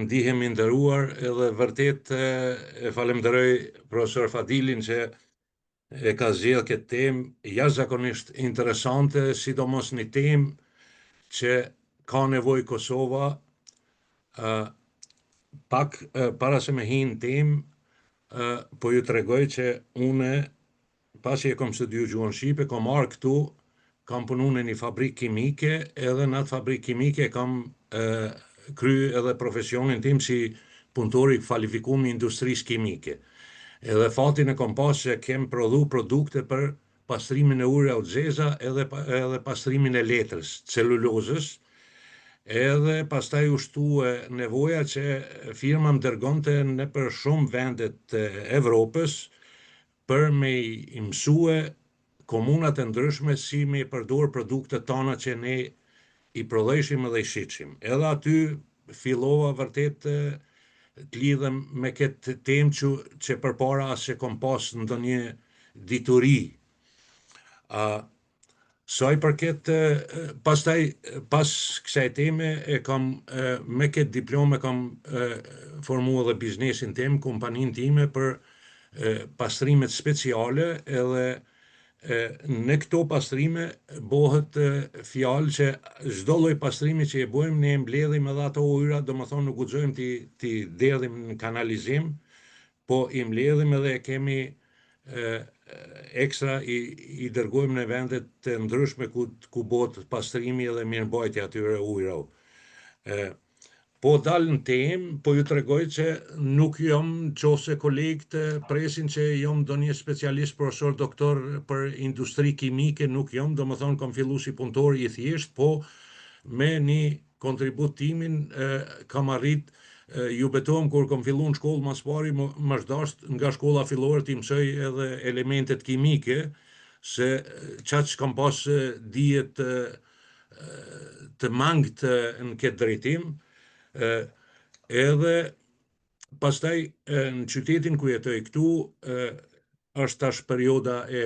ndihemi nderuar edhe vërtet e falemderoj profesor Fadilin që e ka zgjedhë këtë temë jashtëzakonisht interesante, sidomos një temë që ka nevojë Kosova. Pak para se me hinë temë, po ju tregoj që une, pasi e kom studiu gjuhën shqipe, kom marrë këtu, kam punu në një fabrikë kimike, edhe në atë fabrikë kimike kam kry edhe profesionin tim si punëtori kvalifikum i industrisë kimike. Edhe fatin e kom pas që kem prodhu produkte për pastrimin e ujrave të zeza edhe pastrimin e letrës, celulozës, edhe pastaj u shtue nevoja që firma më dërgonte në për shumë vendet e Evropës për me i mësue komunat e ndryshme si me përdor produktet tona që ne i prodheshim edhe i shitshim. Edhe aty fillova vërtet të lidhem me këtë temë që përpara as që kom pas ndonjë dituri. Sa i përket, pastaj pas kësaj teme e kam me këtë diplomë kam formu edhe biznesin tim, kompanin time për pastrimet speciale, edhe në këto pastrime bëhet fjalë që çdo lloj pastrimi që e bëjmë ne mbledhim edhe ato ujëra, domethënë nuk guxojmë ti derdhim në kanalizim, po i mbledhim edhe kemi ekstra i dërgojmë në vendet të ndryshme ku bëhet pastrimi edhe mirëmbajtja atyre ujërave. Po dalë në temë, po ju tregoj që nuk jam qose kolegët presin që jam do një specialist, profesor, doktor për industri kimike, nuk jam, do më thonë kam fillu si punëtor i thjesht, po me një kontributimin kam arrit, ju betohem kur kam fillu në shkollë mas pari, më shdasht nga shkolla fillore t'i mësoj edhe elementet kimike, se qatë që kam pas dijet të mangët në këtë drejtim, edhe pastaj në qytetin ku jetoj këtu është tash perioda e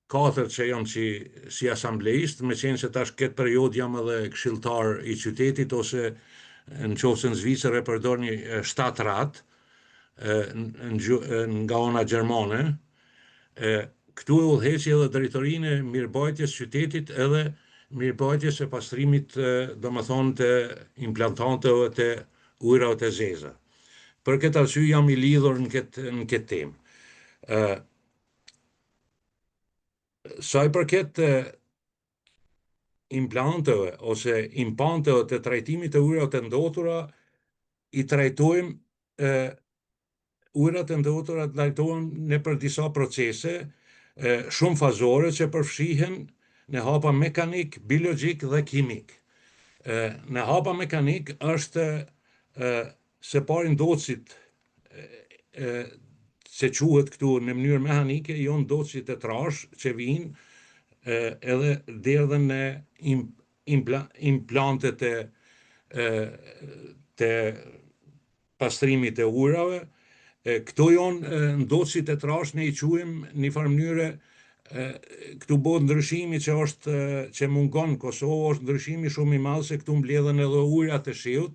4 që jam si asamblejist, me qenë se tash këtë period jam edhe këshilltar i qytetit, ose në qoftë në Zvicër e përdor një 7 rat nga ona gjermane. Këtu e udhëheqi edhe drejtorinë e mirëmbajtjes qytetit edhe mirëmbajtjes e pastrimit, domethënë të implantanteve të ujrave të zeza. Për këtë arsye jam i lidhur në këtë temë. Sa i përket implanteve ose impanteve të trajtimit të ujrave të ndotura, i trajtojmë ujrat të ndotura të trajtojmë në për disa procese shumë fazore që përfshihen në hapa mekanik, biologjik dhe kimik. Në hapa mekanik është se pari ndocit se quhet këtu në mënyrë mehanike, janë docit e trash që vinë edhe derdhen në implantet të pastrimit të ujrave. Këto janë ndocit e trash, ne I quajmë në farë mënyre. Këtu bëhet ndryshimi që mungon Kosovë, është ndryshimi shumë I madh se këtu mbledhen edhe ujrat e shiut,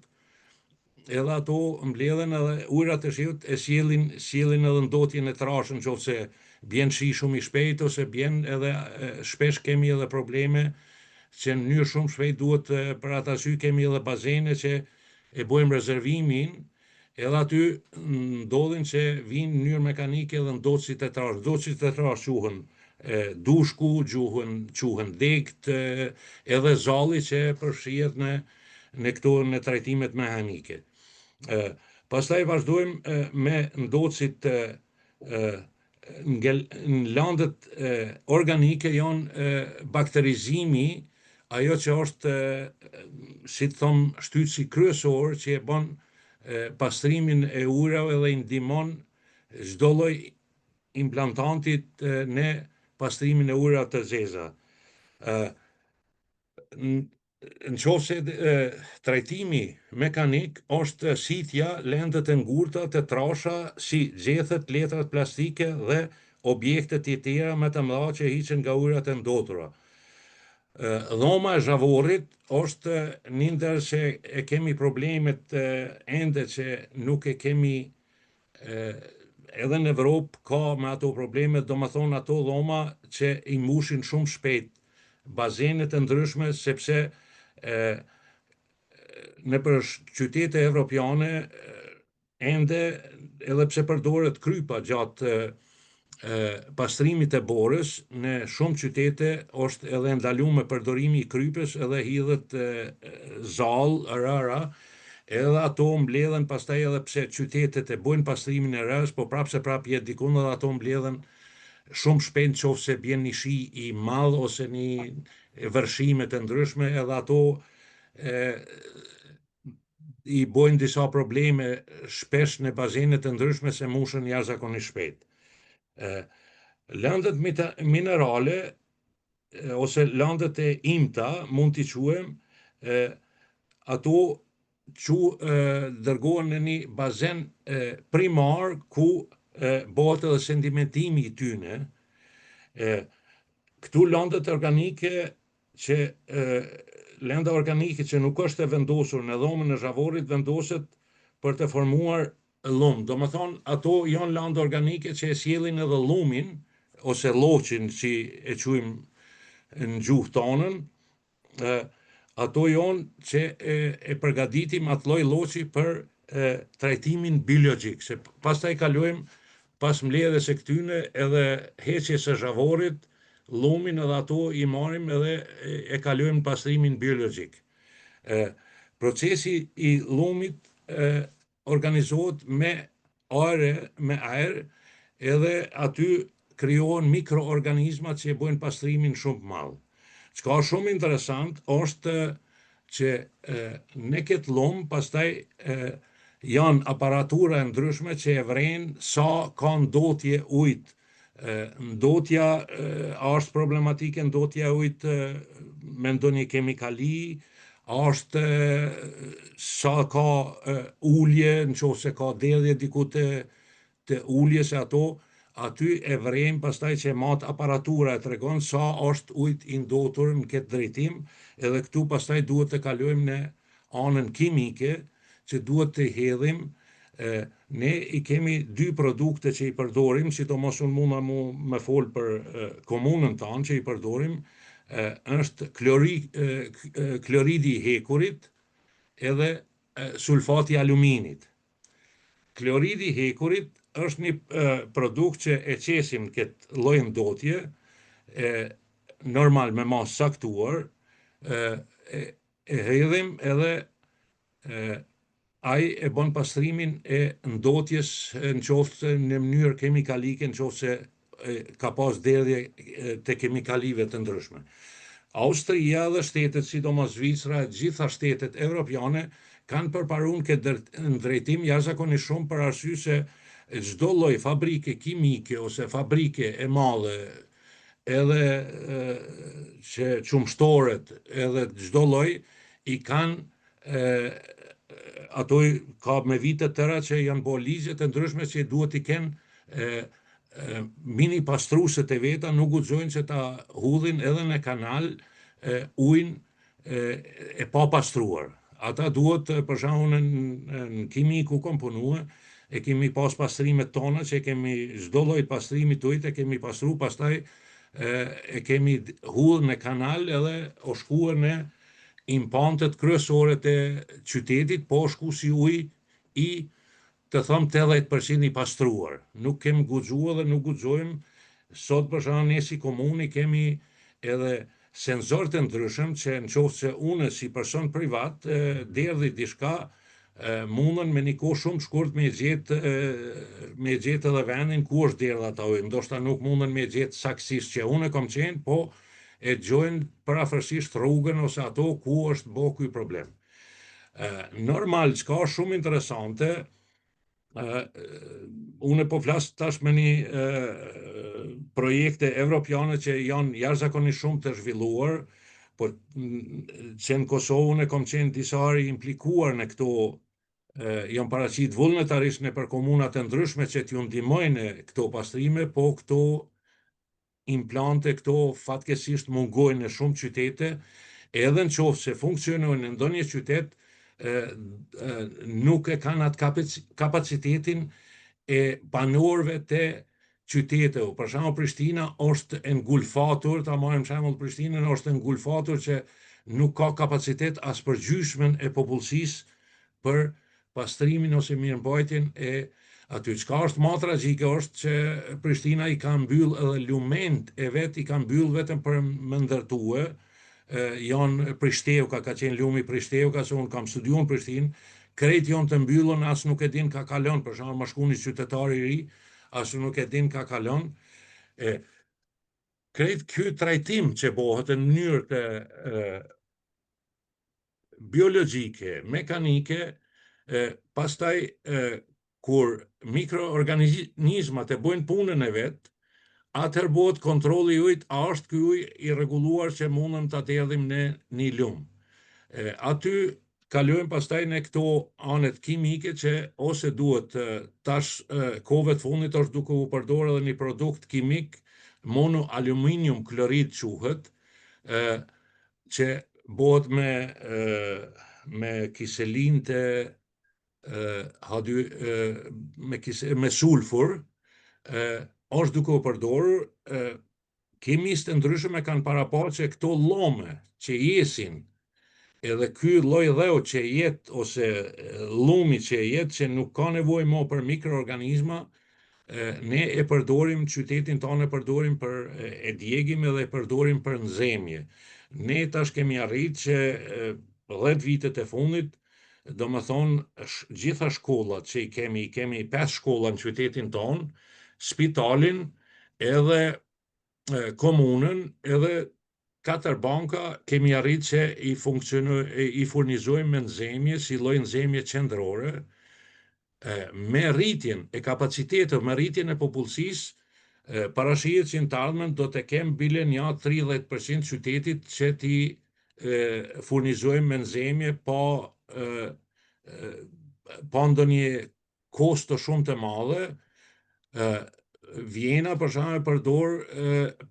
edhe ato mbledhen edhe ujrat e shiut e sjellin edhe ndotjen e trash, nëse bjen shi shumë I shpejt ose bjen edhe shpesh kemi edhe probleme që në mënyrë shumë shpejt duhet për ata sy kemi edhe bazene që e bëjmë rezervimin, edhe aty ndodhin që vinë në mënyrë mekanike edhe ndocit e trash. Ndocit e trash quhen dushku, quhen degt, edhe zalli që përfshihet në këto në trajtimet mehanike. Pastaj vazhdojmë me ndocit në landet organike janë bakterizimi, ajo që është, si të thom, shtytësi kryesor që e bën pastrimin e ujrave dhe I ndihmon çdo lloj implantantit në pastrimin e ujrave të zeza. Nëse trajtimi mekanik është sitja lendet e ngurta të trasha si gjethet, letrat plastike dhe objektet të tjera më të mëdha që hiqen nga ujrat e ndotura. Dhoma e zhavorit është një ndër që e kemi problemet ende që nuk e kemi edhe në Evropë ka me ato problemet, do më thonë ato dhoma që I mbushin shumë shpejt bazenet e ndryshme, sepse në për qytete evropiane ende edhe pse përdoret krypa gjatë pastrimit e borës, në shumë qytete është edhe ndaluar përdorimi I krypës edhe hidhet zallë, rëra, edhe ato mbledhen pastaj edhe pse qytetet e bojnë pastrimin e rrës, po prapse prap jetë dikun edhe ato mbledhen shumë shpejt qofse bjen një shi I madh ose një vërshime të ndryshme, edhe ato I bojnë disa probleme shpesh në bazenet të ndryshme se mushen jashtëzakonisht shpejt. Lëndët minerale ose lëndët e imta mund t'i quajmë, ato dërgohen në një bazen primar ku bëhet edhe sedimentimi I tyne. Këtu lëndët organike që lënda organike që nuk është e vendosur në dhomën e zhavorit vendoset për të formuar lum. Do më thonë, ato janë lëndë organike që e sjellin edhe lumin ose lloqin që e quajmë në gjuhë tonën. Ato janë që e përgatitim atë lloj lloqi për trajtimin biologjik, se pastaj kalojmë pas mbledhjes së këtyne edhe heqjes së zhavorit, lumin edhe ato I marrim edhe e kalojmë pastrimin biologjik. Procesi I lumit organizohet me ajër, edhe aty krijohen mikroorganizmat që e bojnë pastrimin shumë të madh. Çka është shumë interesant është që në këtë lum pastaj janë aparatura ndryshme që e vrejnë sa ka ndotje ujit. Ndotja është problematike, ndotja e ujit me ndonjë kemikali, është sa ka ulje, nëse ka derdhje diku të ulje, se ato aty e vrejnë pastaj që mat aparatura e tregon sa është ujit I ndotur në këtë drejtim, edhe këtu pastaj duhet të kalojmë në anën kimike që duhet të hedhim. Ne I kemi dy produkte që I përdorim, sidomos unë mund me fol për komunën tanë që I përdorim, është kloridi I hekurit edhe sulfati I aluminit. Kloridi I hekurit është një produkt që e qesim këtë lloj ndotje, normal me mas saktuar, e hedhim edhe ai e bën pastrimin e ndotjes nëse në mënyrë kemikalike, nëse ka pas derdhje të kemikalive të ndryshme. Austria dhe shtetet, sidomos Zvicra, gjitha shtetet evropiane kanë përparuar këtë drejtim jashtëzakonisht shumë për arsye se çdo lloj fabrike kimike ose fabrike e madhe, edhe që qumshtoret, edhe çdo lloj i kanë ato ka me vite tëra që janë bo ligjet e ndryshme që duhet i kenë mini pastruset e veta, nuk guxojnë që ta hudhin edhe në kanal ujnë e pa pastruar. Ata duhet, për shembull, në kimi ku kom punue, e kemi pas pastrimet tona që kemi çdo lloj pastrimi të ujit e kemi pastru, pastaj e kemi hudhur në kanal edhe o shkuar në impantet kryesore të qytetit, po shku si ujë i të thëmë 80% i pastruar. Nuk kem guxuar dhe nuk guxojmë. Sot për shembull ne si komuni kemi edhe senzor të ndryshëm që në qoftë se unë si person privat derdhi diçka mundën me një kohë shumë shkurt me gjetë edhe vendin ku është derdha ata ujë. Ndoshta nuk mundën me gjetë saksisht që unë kam qenë, po e gjojnë përafërsisht rrugën ose ato ku është bo ky problem. Normal, çka është shumë interesante, unë po flas tash me një projekte evropiane që janë jashtëzakonisht shumë të zhvilluar, por që në Kosovë unë kam qenë disa herë implikuar në këto, janë paraqit vullnetarisht në për komunat e ndryshme që t'ju ndihmojnë këto pastrime, po këto implante këto fatkesisht mungojnë në shumë qytete, edhe në qoftë se funksionojnë në ndonjë qytet, nuk e kanë atë kapacitetin e banorëve të qyteteve. Për shembull Prishtina është e ngulfatur, ta marrim shembull Prishtinën, është e ngulfatur që nuk ka kapacitet as për gjysmën e popullsisë për pastrimin ose mirëmbajtjen e aty. Çka është më tragjike është që Prishtina i ka mbyll edhe lument e vet, i ka mbyll vetëm për më ndërtue, janë Prishtevka, ka qenë lumi Prishtevka, se unë kam studiuar në Prishtinë, krejt janë të mbyllën, as nuk e din ka kalon, për shembull më shku një qytetar i ri, as nuk e din ka kalon. Krejt ky trajtim që bëhet në mënyrë të biologjike, mekanike, pastaj kur mikroorganizmat e bojnë punën e vet, atëherë bëhet kontrolli i ujit, a është ky ujë i rregulluar që mundem ta derdhim në një lum. Aty kalojmë pastaj në këto anet kimike që ose duhet tash kohëve të fundit është duke u përdorur edhe një produkt kimik, monoaluminium klorid quhet, që bëhet me kiselin të me sulfur, është duke u përdorur, kimistë ndryshëm e kanë paraparë që këto llome që jesin, edhe ky lloj dheu që jet ose llumi që jet që nuk ka nevojë më për mikroorganizma, ne e përdorim qytetin tonë, e përdorim për e djegim edhe e përdorim për nxemje. Ne tash kemi arrit që 10 vitet e fundit, do më thonë gjitha shkollat që i kemi 5 shkolla në qytetin tonë, spitalin, edhe komunën, edhe 4 banka kemi arrit që i furnizojmë me nxemje, si lloj nxemje qendrore, me rritjen e kapacitetit, me rritjen e popullsisë, parashihet që në të ardhmen do të kem bile një 30% qytetit që ti furnizojmë me nxemje pa ndonjë kosto shumë të madhe. Vjena për shembull përdor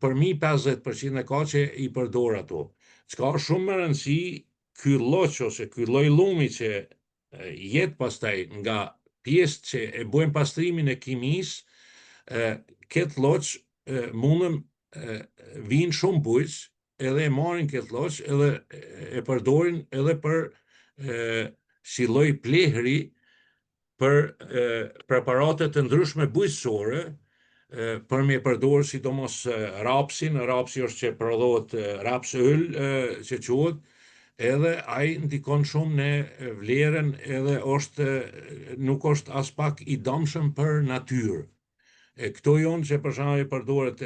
përmi 50% e ka që i përdor ato. Çka është shumë më rëndësi, ky lloç ose ky lloj llumi që jet pastaj nga pjesë që e bojnë pastrimin e kimisë, këtë lloç mundëm vinë shumë bujq, edhe e marrin këtë lloç edhe e përdorin edhe për si lloj plehri për preparate të ndryshme bujqësore, për me përdorë sidomos rapsin, rapsi është që prodhohet raps yll që quhet, edhe ai ndikon shumë në vlerën edhe nuk është as pak i dëmshëm për natyrë. Këto janë që për shembull përdoret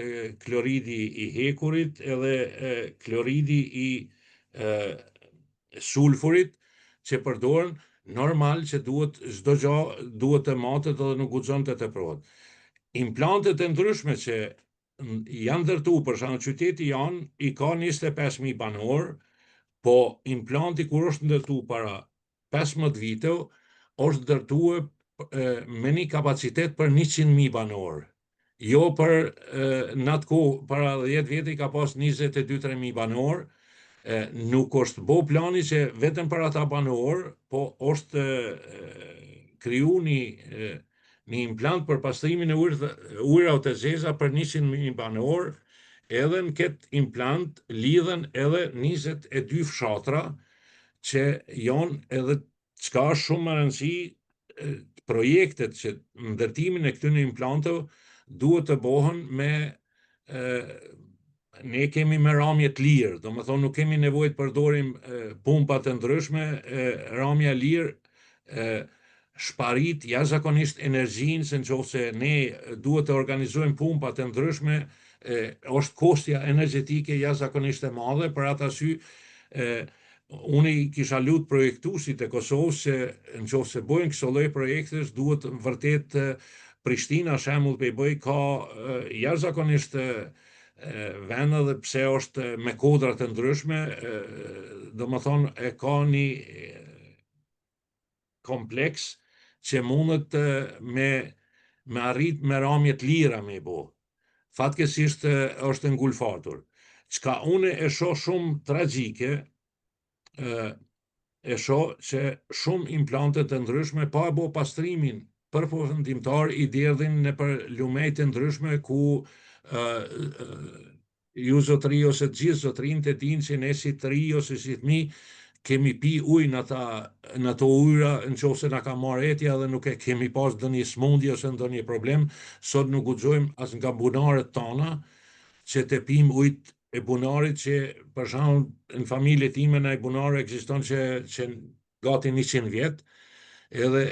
kloridi i hekurit edhe kloridi i sulfurit që përdoren normal që çdo gjë duhet të matet edhe nuk guxon të teprohet. Implantet e ndryshme që janë ndërtu, për shembull qyteti janë i ka 25.000 banor, po implanti kur është ndërtu para 15 vite, është ndërtuar me një kapacitet për 100.000 banor. Jo për në atë kohë, para 10 vjetë i ka pas 22-3.000 banor, nuk është bo plani që vetëm për ata banor, po është kriju një implant për pastrimin e ujrave të zeza për 100.000 banor, edhe në këtë implant lidhen edhe 22 fshatra që janë edhe çka është shumë më rëndësi, projektet që ndërtimin e këtyre implanteve duhet të bëhen me ne kemi me ramje të lirë, do më thonë nuk kemi nevojë të përdorim pumpa të ndryshme, ramja lirë shparit jashtëzakonisht energjinë, se nëse ne duhet të organizojmë pumpa të ndryshme, është kostja energjetike jashtëzakonisht e madhe, për atë arsye unë i kisha lutë projektuesit e Kosovës se nëse bojnë këso lloj projektesh, duhet vërtet Prishtina shembull pe bëj ka jashtëzakonisht vende dhe pse është me kodra të ndryshme, domethënë e ka një kompleks që mundet me arrit me ramje të lira me bo. Fatkesisht është ngulfatur. Çka unë e shoh shumë tragjike, e shoh që shumë implante të ndryshme pa e bo pastrimin përfundimtar i derdhin nëpër lumej të ndryshme ku ju zotëri ose të gjithë zotërinë të dinë që ne si të ri ose si fëmijë kemi pi ujë në ato ujëra nëse na ka marrë etja dhe nuk e kemi pas ndonjë smundje ose ndonjë problem, sot nuk guxojmë as nga bunaret tona që të pim ujët e bunarit që për shembull në familjen time ai bunari ekziston që gati 100 vjet, edhe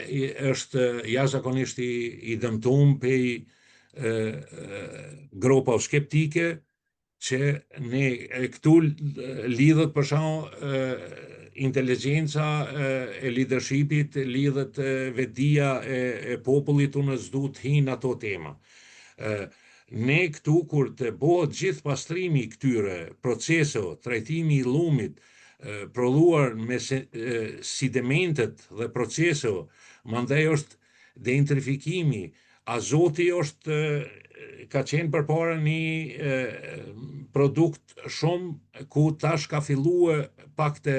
është jashtëzakonisht i dëmtuar pej gropa skeptike që ne këtu lidhet për shembull inteligjenca e leadershipit, lidhet vetdia e popullit unë s'du të hinë ato tema. Ne këtu kur të bëhet gjithë pastrimi i këtyre proceseve, trajtimi i llumit, prodhuar me sedimentet dhe proceseve, mandej është deintrifikimi, azoti është ka qenë përpara një produkt shumë ku tash ka filluar pak të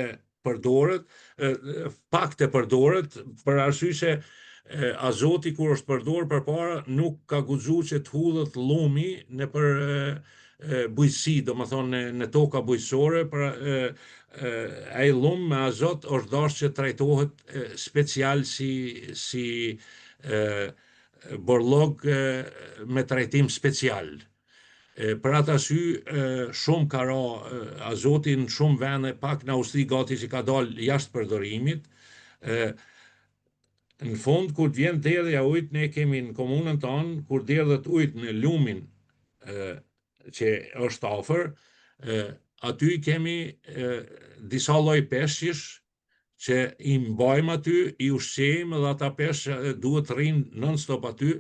përdoret për arsye se azoti kur është përdorur përpara nuk ka guxuar që të hudhet llumi nëpër bujqësi, domethënë në toka bujqësore, ai llum me azot është dashur që trajtohet special si borllog me trajtim special. Për atë arsye shumë ka ra azoti në shumë vende, pak në Austri gati që ka dalë jashtë përdorimit. Në fund, kur vjen derdhja ujit, ne kemi në komunën tonë, kur derdhet ujit në lumin që është afër, aty kemi disa lloj peshqish që i mbajmë aty, i ushqejmë dhe ata peshq duhet rrinë non-stop aty.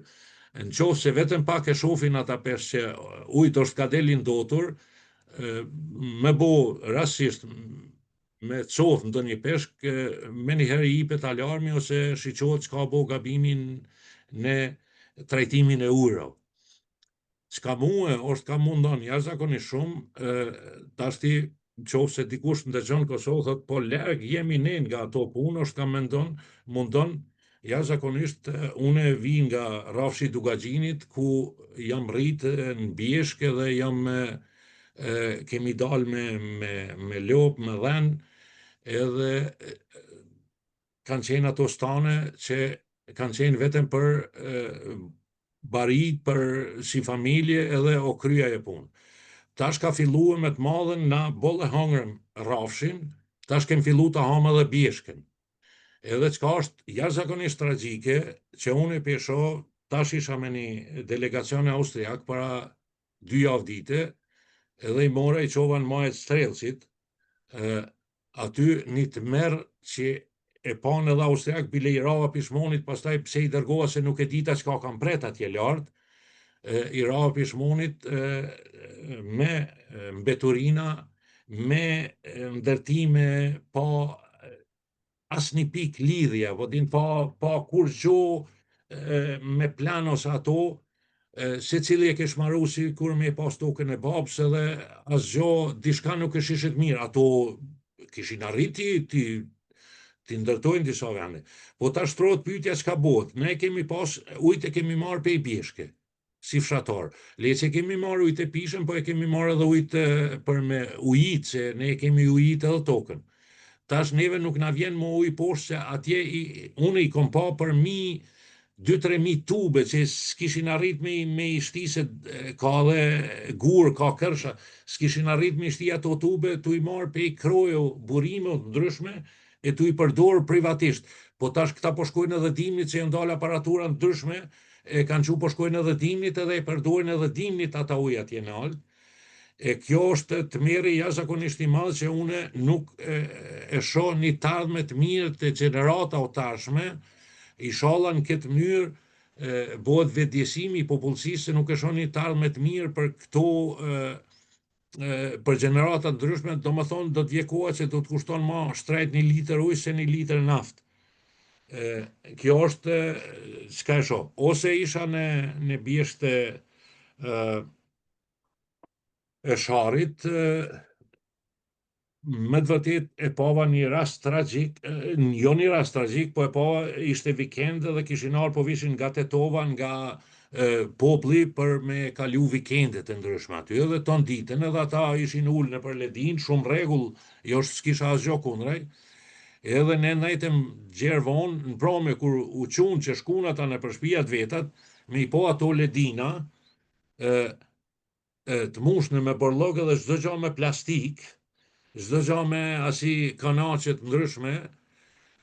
Nëse vetëm pak e shohin ata peshq që ujit është ka deli ndotur, me bo rastisht me cof ndonjë peshk, menjëherë i jepet alarmi ose shiqohet çka bo gabimin në trajtimin e ujrave. Çka mua është ka mundon jashtëzakonisht shumë, tashti nëse dikush ndëgjon Kosovë thot po larg jemi ne nga ato punë, është ka mundon jashtëzakonisht unë vi nga Rrafshi i Dugaxhinit ku jam rrit në Bjeshkë dhe kemi dalë me lop, me dhen, edhe kanë qenë ato stane që kanë qenë vetëm për barit, për si familje edhe o kryja e punë. Tash ka filluar me të madhen na bolle hangrëm Rrafshin, tash kem fillu të hamë edhe Bjeshkën. Edhe çka është jashtëzakonisht tragjike, që unë e pesho, tash isha me një delegacion austriak para 2 javë dite, edhe i mora i qova në majët Strelcit, aty një të merë që e panë edhe Austriak bile i rava pishmonit, pastaj pse i dërgoha se nuk e dita çka kam pret atje lart, i rava pishmonit me mbeturina, me ndërtime pa asnjë pik lidhje, po din pa kur gjë me plan ose ato, se cili e kesh marru si kur me pas tokën e babës edhe asgjë diçka nuk e shishit mirë. Ato kishin arriti ti ndërtojnë disa vende. Po ta shtrohet pyetja çka bëhet. Ne kemi pas ujtë e kemi marrë pe i bjeshke, si fshatar. Le që kemi marrë ujtë e pishëm, po e kemi marrë edhe ujtë për me ujit, se ne kemi ujit edhe tokën. Tash neve nuk na vjen më ujë poshtë, se atje unë i kom pa për 2-3 tube që s'kishin arrit me i shti, se ka dhe gur, ka kërsha, s'kishin arrit me i shti ato tube, tu i marrë pe i krojo burime ndryshme, e tu i përdor privatisht. Po tash këta po shkojnë edhe dimnit, që janë dalë aparatura ndryshme, e kanë që po shkojnë edhe dimnit edhe e përdojnë edhe dimnit ata ujë atje në altë. E kjo është të meri jashtëzakonisht i madh, që une nuk e shoh një tardhme të mirë të gjenerata o tashme, inshallah në këtë mënyrë bëhet vetëdjesimi i popullsisë, se nuk e shoh një tardhme të mirë për këto për gjenerata ndryshme, do më thonë do të vje koha që do të kushton ma shtrejt 1 litër ujë se 1 litër naftë. Kjo është çka e shoh. Ose isha në bjesht e Sharit, me të vërtet e pava një rast tragjik, jo një rast tragjik, po e pava ishte vikend dhe kishin ardhur, po vishin nga Tetova, nga populli për me kalu vikendet e ndryshme aty, edhe ton ditën edhe ata ishin ulë në për ledin, shumë rregull, jo s'kisha asgjë kundrej. Edhe ne ndajtëm gjerë vonë, në prome kur u qunë që shkun ata në për shtëpiat vetat, me i po ato ledina, të mushne me borllog edhe çdo gjë me plastik, çdo gjë me asi kanaqet ndryshme,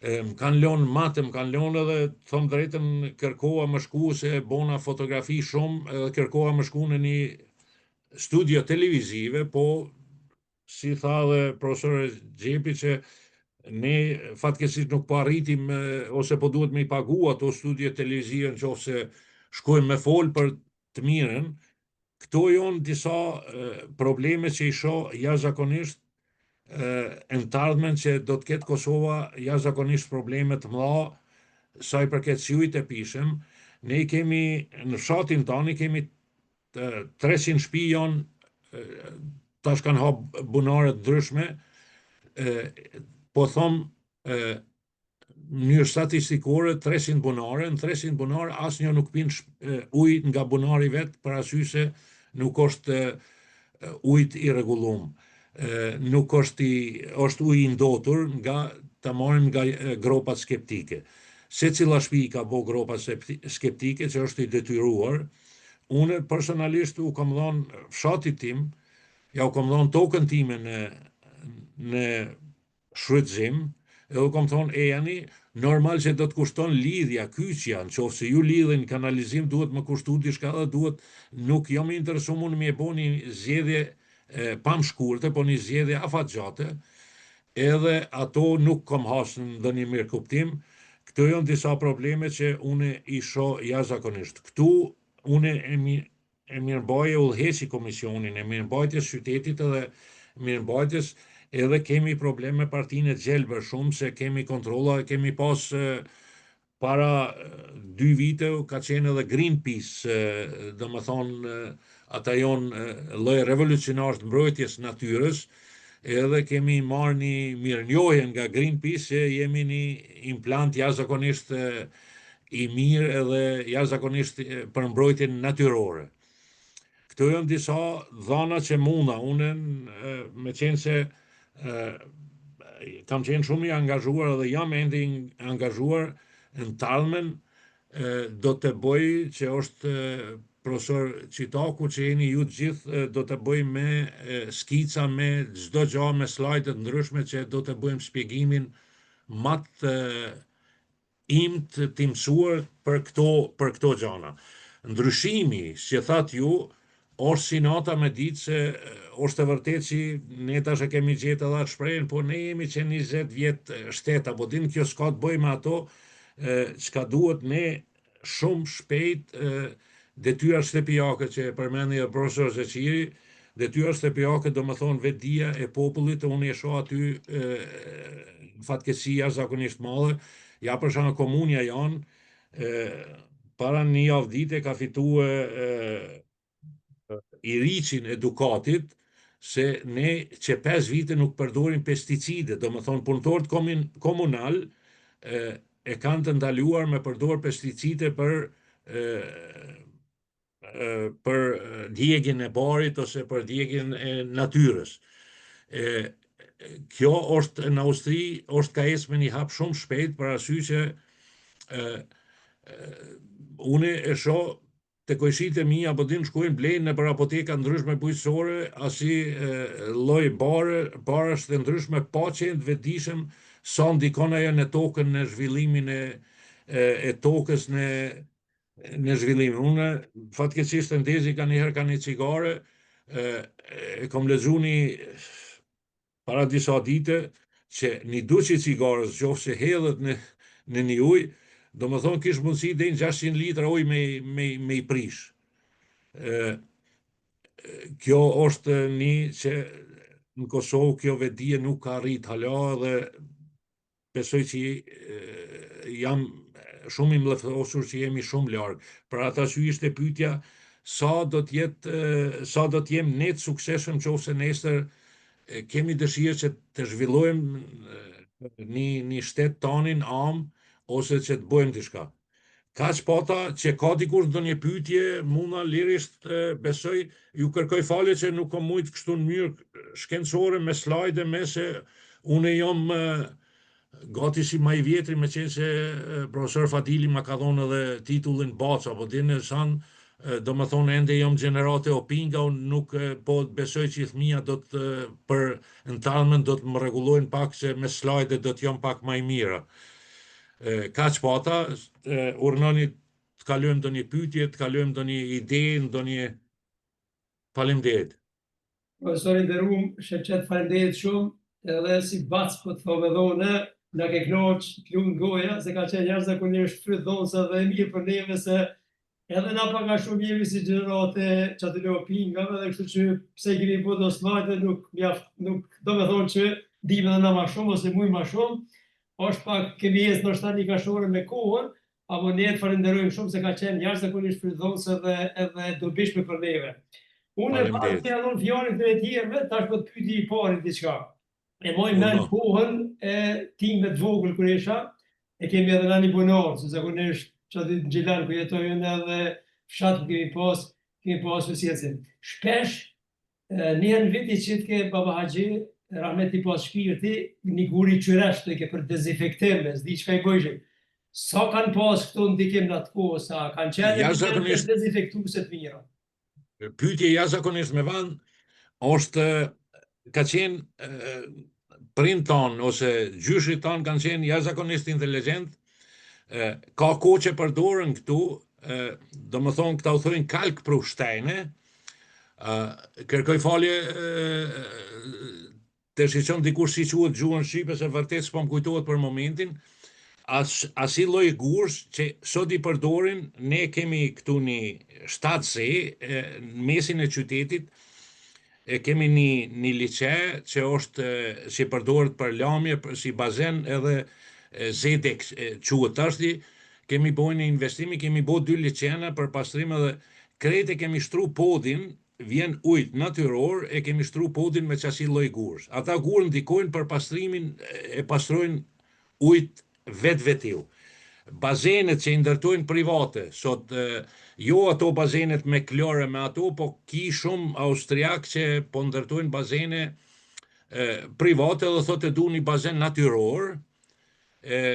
më kanë lënë matë, më kanë lënë edhe, thom drejtën, kërkova më shku se bona fotografi shumë, edhe kërkova më shku në një studio televizive, po si tha dhe profesor Xhepi që ne fatkeqësisht nuk po arritim ose po duhet me i pagu ato studio televizive nëse shkojmë me fol për të mirën. Këto janë disa probleme që i shoh jashtëzakonisht në të ardhmen, që do të ketë Kosova jashtëzakonisht probleme të mëdha sa i përket ujit e pishëm. Ne kemi në fshatin tonë kemi 300 shtëpi janë tash kanë hap bunare të ndryshme, po thom në mënyrë statistikore 300 bunare, në 300 bunare asnjë nuk pin ujë nga bunari vet, për arsye se nuk është ujë i rregullum. Nuk është ujë i ndotur, nga ta marrim nga gropat skeptike. Secila shtëpi ka bo gropa skeptike, që është i detyruar. Unë personalisht u kam dhënë fshatit tim, ja u kam dhënë tokën time në shfrytëzim, edhe u kam thonë ejani, normal që do të kushton lidhja, kyçja, nëse ju lidhin kanalizim, duhet më kushtu diçka dhe duhet, nuk jam i interesuar unë me e bo një zgjedhje pa më shkurte, po një zgjedhje afatgjate, edhe ato nuk kam hasë në ndonjë mirë kuptim. Këto janë disa probleme që unë i shoh jashtëzakonisht. Këtu unë e mirëmbajtje udhëheci komisionin e mirëmbajtjes qytetit edhe mirëmbajtjes, edhe kemi probleme me partinë e Gjelbër shumë, se kemi kontrolla, kemi pas para 2 vite ka qenë edhe Greenpeace, do më thonë ata janë lloj revolucionar të mbrojtjes natyrës, edhe kemi marrë një mirënjohje nga Greenpeace që jemi një implant jashtëzakonisht i mirë edhe jashtëzakonisht për mbrojtjen natyrore. Këto janë disa dhana që munda, unë me qenë se kam qenë shumë i angazhuar edhe jam ende i angazhuar në të ardhmen, do të bëj që është profesor Qitaku, që jeni ju të gjithë, do të bëj me skica, me çdo gjë, me slajdet ndryshme, që do të bëjmë shpjegimin matë imt të mësuar për këto gjana. Ndryshimi, që thatë ju, është si nata me ditë se është e vërtet që ne tash e kemi gjetë edhe atë shprehjen, po ne jemi që 20 vjet shtet, apo din kjo s'ka të bëjë me ato çka duhet ne shumë shpejt detyra shtëpiake që e përmendi edhe profesor Zeqiri, detyra shtëpiake do më thonë vetdia e popullit, unë e shoh aty fatkeqësi jashtëzakonisht madhe, ja për shembull komunja janë para një javë dite ka fituar i riqin edukatit se ne që 5 vite nuk përdorim pesticide, do më thonë punëtorët komunal e kanë të ndaluar me përdor pesticide për djegjen e barit ose për djegjen e natyrës. Kjo është në Austri, është ka ecë me një hap shumë shpejt për arsye që unë e shoh të kojshit e mi apo din shkojnë blejnë në për apoteka ndryshme bujqësore, asi lloj barash të ndryshme pa qenë të vetëdijshëm sa ndikon ajo në tokën në zhvillimin e tokës në zhvillimin. Unë fatkeqësisht ndezi ka një cigare, e kam lexuar para disa dite që një duçi cigares qoftë se hedhet në një ujë, do më thonë kishë mundësi dhe në 600 litra ujë me i prish. Kjo është një që në Kosovë kjo vetdije nuk ka arrit hala dhe besoj që jam shumë i mllëfosur që jemi shumë larg. Për ata që ishte pyetja sa do të jem ne të suksesshëm nëse nesër kemi dëshirë që të zhvillojmë një shtet tonin am ose që të bëjmë diçka. Kaq pata që ka dikush ndonjë pyetje, munda lirisht besoj, ju kërkoj falje që nuk kam mujt kështu në mënyrë shkencore me slajde me se unë jam gati si më i vjetri me qenë se profesor Fadili ma ka dhënë edhe titullin Baca, po dini san do më thonë ende jam gjenerate opinga, unë nuk po besoj që fëmija do të për entallmen do të më rregullojnë pak se me slajde do të jam pak më i mira. Kaq pata, urnoni të kalojmë ndonjë pyetje, të kalojmë ndonjë ide, ndonjë faleminderit. Profesor i nderuar, shëqet faleminderit shumë, edhe si bac po të thove dhone, na ke klunë goja, se ka qenë jashtëzakonisht frytdhënëse dhe e mirë për neve se edhe na pak a shumë jemi si gjenerate që aty në opingave, dhe kështu që pse i kemi bërë do slajde nuk do me thonë që dime dhe na ma shumë ose muj ma shumë, është pak kemi ecë ndoshta një kashore me kohën, apo ne të falenderojmë shumë se ka qenë jashtëzakonisht frytdhënëse dhe edhe dobishme për neve. Unë e pas të jadon fjalën të tjerëve, tash po të pyeti i pari diçka. E mojnë në kohën e timve të vogël kur isha, e kemi edhe në një bonarë, se zakonisht që aty në Gjilan ku jetojnë edhe fshat ku kemi pas vësjecin. Shpesh, njën viti që të ke Baba Haxhi, rahmet i pas shpirti, një guri qyresht të ke për dezinfektim, s'di çka i bëjshin. Sa kanë pas këto ndikim në atë kohë, sa kanë qenë dezinfektuese të mira? Pyetje jashtëzakonisht me van është ka qenë prind ton ose gjyshrit ton kanë qenë jashtëzakonisht inteligjent. Ka kohë që përdorën këtu, do më thonë këta u thojnë kalkprushtajne, kërkoj falje të shqyqon dikush si quhet gjuhën shqipe se vërtet s'po më kujtohet për momentin, asi lloj gursh që sot i përdorin, ne kemi këtu një 7 se, në mesin e qytetit, kemi një lice që është që përdoret për lamje, si bazen edhe Zedek quhet tashti, kemi bojnë një investimi, kemi bojnë 2 liqena për pastrim edhe krejt e kemi shtru podin, vjen ujt natyror, e kemi shtru podin me qasi lloj gurës. Ata gurë ndikojnë për pastrimin, e pastrojnë ujt vetë. Bazenet që i ndërtojnë private, sot jo ato bazenet me klore me ato, po ki shumë austriak që po ndërtojnë bazene private dhe thotë e du një bazen natyror,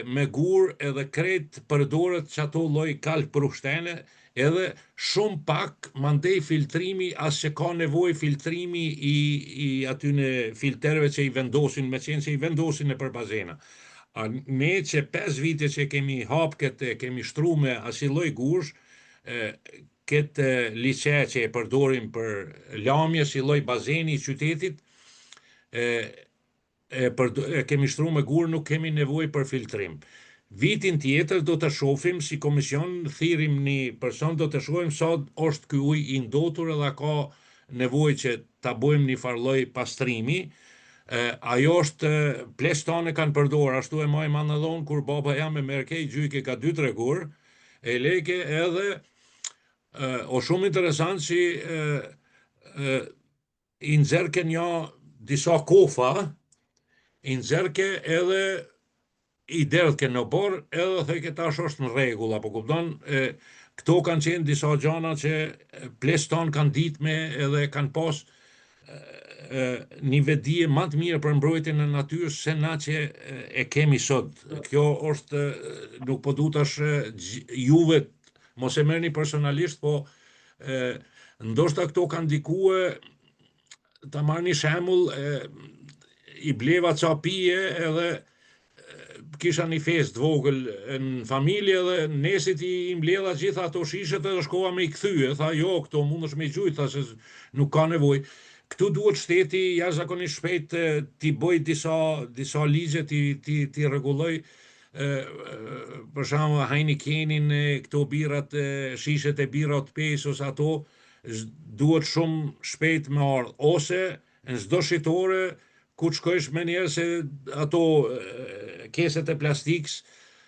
me gur edhe krejt përdoret që ato lloj kalkprushtajne, edhe shumë pak mandej filtrimi as që ka nevojë filtrimi i atyne filterve që i vendosin, me qenë që i vendosin e për bazena. Ne që 5 vite që kemi hapket, kemi shtru me asi lloj gursh, këtë lice që e përdorim për lamje si lloj bazeni i qytetit, kemi shtruar me gur, nuk kemi nevojë për filtrim. Vitin tjetër do të shohim si komision, thirrim një person, do të shohim sa është ky ujë i ndotur edhe ka nevojë që ta bëjmë një farloj pastrimi. Ajo është plestane kanë përdor, ashtu e majmë anëllon kur baba jam e merkej gjyke ka 2-3 gur, e leke edhe o shumë interesant si i nxerke një disa kofa, i nxerke edhe i derdhke në borë edhe theke tash është në rregull, apo kupton? Këto kanë qenë disa gjana që pleston kanë ditë me edhe kanë pas një vedije më të mirë për mbrojtjen e natyrës se na që e kemi sot. Kjo është, nuk po du tash juve mos e merrni personalisht, po ndoshta këto kanë ndikue, ta marrni shembull, i bleva ca pije edhe kisha një fest vogël në familje dhe nesit i mbledha gjitha ato shishet edhe shkova me i kthye, tha jo, këto mundesh me gjujt, tha se nuk ka nevojë. Këtu duhet shteti jashtëzakonisht shpejt t'i bëj disa ligje, t'i rregulloj, për shembull Heinekenin, këto birrat, shishet e birrat pesos, ato duhet shumë shpejt me ardh, ose në çdo shitore ku të shkojsh me njerë se ato keset e plastiks,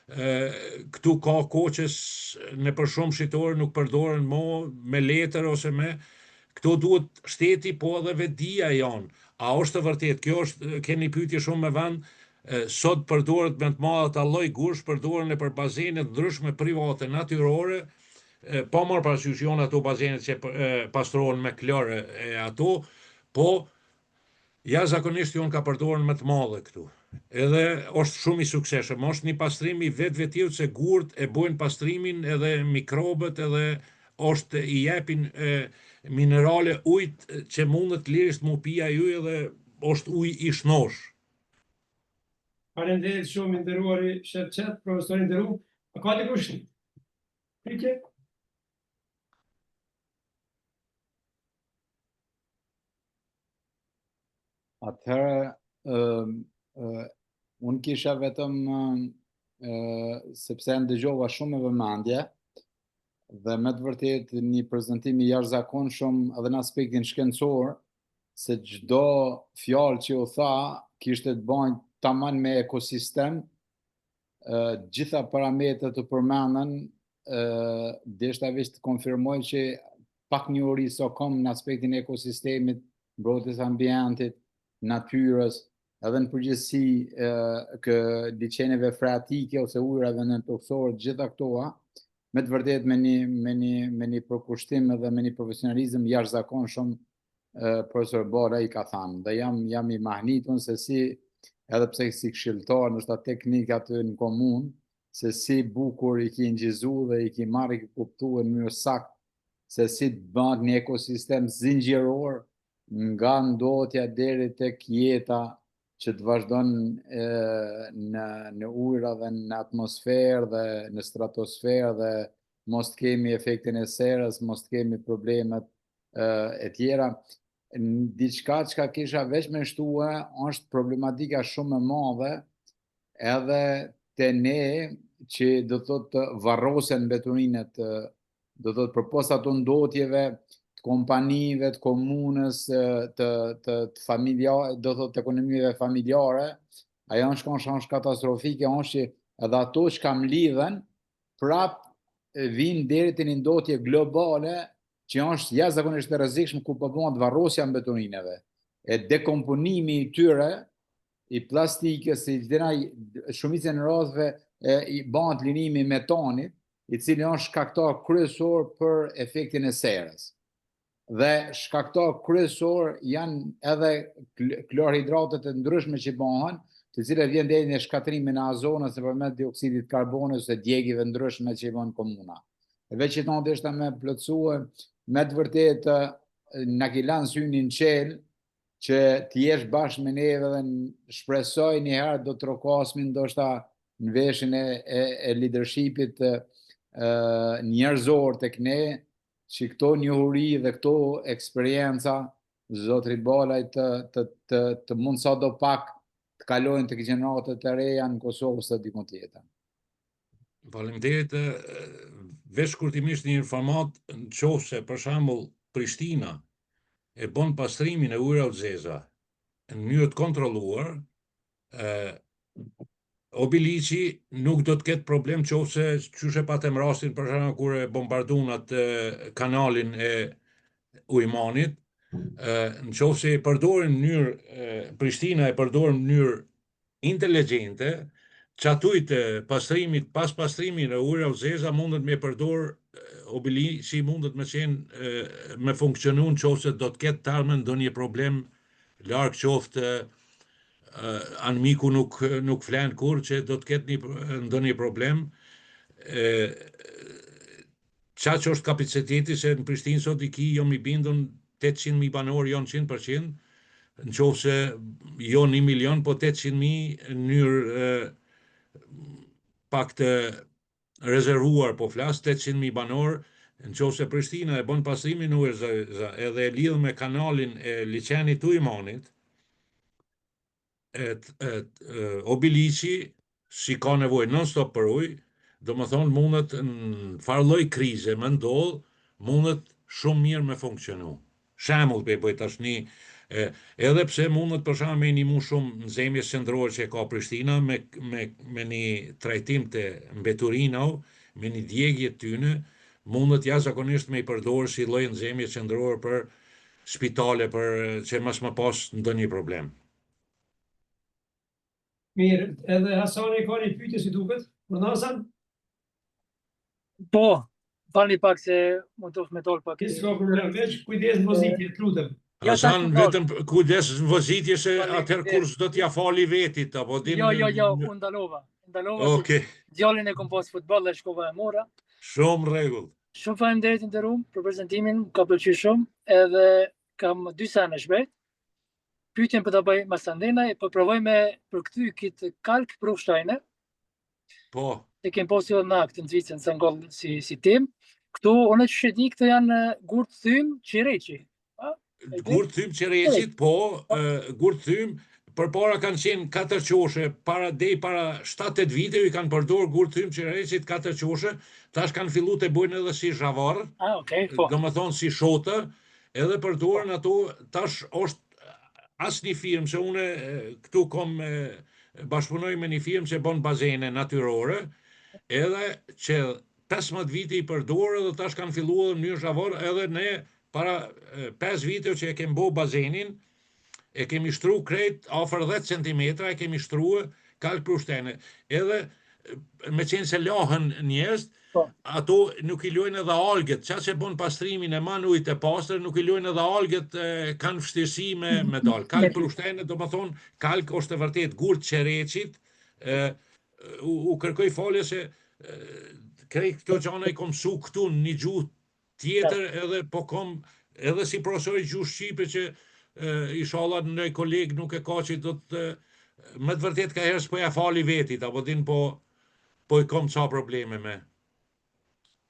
këtu ka koqës në për shumë shitore nuk përdoren mo me letër ose me, këto duhet shteti po edhe vedia janë. A është të vërtet, kjo është, keni pyetje shumë me vend, sot përdoret me të madhe të lloj gursh, përdoren në për bazenet ndryshme private, natyrore, pa marrë parasysh janë ato bazenet që pastrohen me klor e ato, po jashtëzakonisht janë ka përdoren me të madhe këtu. Edhe është shumë i suksesshëm, është një pastrim i vetvetiut se gurt e bojnë pastrimin edhe mikrobet edhe është i jepin minerale ujt që mundet lirisht mu pija ju edhe është ujë i shnosh. Faleminderit shumë nderuari shef Qet, profesor i nderuar. A ka dikush pyetje? Atëherë, unë kisha vetëm, sepse ndëgjova shumë me vëmendje, dhe me të vërtet një prezantim i jashtëzakonshëm edhe në aspektin shkencor, se çdo fjalë që u tha kishte të bëjë tamam me ekosistem, gjitha parametrat të përmenden, deshta veç të konfirmoj që pak njohuri sa kam në aspektin e ekosistemit, mbrojtjes ambientit, natyrës, edhe në përgjithësi liçeneve freatike ose ujrave në toksor, gjitha këtoa, me të vërtet me një përkushtim edhe me një profesionalizëm jashtëzakonshëm, profesor Bora i ka thënë, dhe jam i mahnitur se si, edhe pse si këshilltar, ndoshta teknikat në komunë, se si bukur i ki ngjizu dhe i ki marrë, i ki kuptu në mënyrë saktë, se si të bëhet një ekosistem zinxhiror nga ndotja deri tek jeta që të vazhdon në ujra dhe në atmosferë dhe në stratosferë dhe mos të kemi efektin e serës, mos të kemi problemet e tjera. Diçka që kisha veç me shtuar është problematika shumë e madhe edhe te ne që do të varrosen mbeturinet, do të përposa të ndotjeve, të kompanive, të komunës, të familjarë, do të ekonomive familjare, ajo është katastrofike, është që edhe ato që kam lidhen, prap vinë deri te një ndotje globale që është jashtëzakonisht e rrezikshme ku po bëhet varrosja mbetorineve. E dekomponimi i tyre, i plastikës, i shumicën e rrethve i bëhet linimi i metanit, i cili është shkaktar kryesor për efektin e serës. Dhe shkaktar kryesor janë edhe klorhidratet e ndryshme që bëhen, të cilat vjen deri në shkatrimin e azonës nëpërmjet dioksidit karbonit ose djegjive ndryshme që i bën komuna. E veç që tonë deshta me plotësue, me të vërtet na ki lanë synin qel, që t'jesh bashkë me neve dhe shpresoj një herë do të rokasmin ndoshta në veshin e leadershipit njerëzor tek ne, që këto njohuri dhe këto eksperienca zotri Balaj të mund sa do pak të kalojnë të gjeneratët e reja në Kosovë së dikon tjetër. Faleminderit, veç kurtimisht një informat në qoftë se për shembull Prishtina e bën pastrimin e ujrave të zeza në mënyrë të kontrolluar, Obiliqi nuk do të ketë problem qoftë se qyshe patem rastin për shembull kur e bombardun atë kanalin e Ujmanit, në qoftë se e përdorin në mënyrë Prishtina e përdorin në mënyrë inteligjente, çatujt e pastrimit pas pastrimit e ujrave të zeza mundet me përdor Obiliqi mundet me qenë me funksionu në qoftë se do të ketë talme ndonjë problem larg qoftë anëmiku nuk flen kur që do të ketë ndonjë problem. Qa që është kapaciteti se në Prishtinë sot i ki jo mi bindun 800.000 banor jo në 100%, në qoftë se jo 1 milion, po 800.000 në mënyrë pak të rezervuar, po flas 800.000 banor, në qoftë se Prishtina e bën pastrimin edhe e lidh me kanalin e liçenit të Ujmanit, Obiliqi, si ka nevojë non-stop për ujë, do më thonë mundet në farloj krize me ndodh, mundet shumë mirë me funksionu. Shembull pe bëj tashni, edhe pse mundet për shembull me ndihmu shumë në zemjes qendrore që ka Prishtina me një trajtim të mbeturinave, me një djegje tyne, mundet jashtëzakonisht me i përdorë si lloj nxemje qendrore për spitale për që mos më pas ndonjë problem. Mirë, edhe Hasani ka një pyetje si duket, për Hasan? Po, falni pak se mund të ofmetol pak. S'ka problem, veç kujdes në vozitje, të lutem. Hasan, vetëm kujdes në vozitje se atëherë kur s'do t'ja fali vetit, apo din... Jo, unë ndalova. Okej. Djalin e kom pas futboll dhe shkova e mora. Shumë rregull. Shumë faleminderit nderuar për prezantimin, ka pëlqyer shumë, edhe kam 2 sene shpejt. Pyetjen për ta bëj Masandena, po provoj me përkthy këtë kalk Prufsteiner. Po. E kem posë në akt në Zvicën se ngol si tim. Këtu unë që di këto janë gurt thym Qireqi. Gurt thym Qireqit, po, gurt thym përpara kanë qenë 4 qoshe, para 7-8 vite i kanë përdorur gurt thym Qireqit 4 qoshe, tash kanë filluar të bojnë edhe si zhavar. Okay, po. Domethënë si shotë, edhe përdoren ato tash është asnjë firmë se unë këtu kom bashkëpunoj me një firmë që bën bazene natyrore, edhe që 15 vite i përdorë dhe tash kanë filluar në mënyrë zhavar, edhe ne para 5 vite që e kemi bë bazenin, e kemi shtru krejt afër 10 cm, e kemi shtruar kalk Prufsteiner. Edhe me qenë se lahën njerëz, ato nuk i lojnë edhe alget, qa që bën pastrimin e ujit e pastër, nuk i lojnë edhe alget kanë vështirësi me dalë. Kalk Prufsteiner, do më thonë, kalk është e vërtet gurt Qireqit, u kërkoj falje se krejt këto gjana i kom su këtu në një gjuhë tjetër, edhe po kom, edhe si profesor i gjuhë shqipe që inshallah në koleg nuk e ka që do të, me të vërtet ka herës po ja fali vetit, apo din po i kom ca probleme me.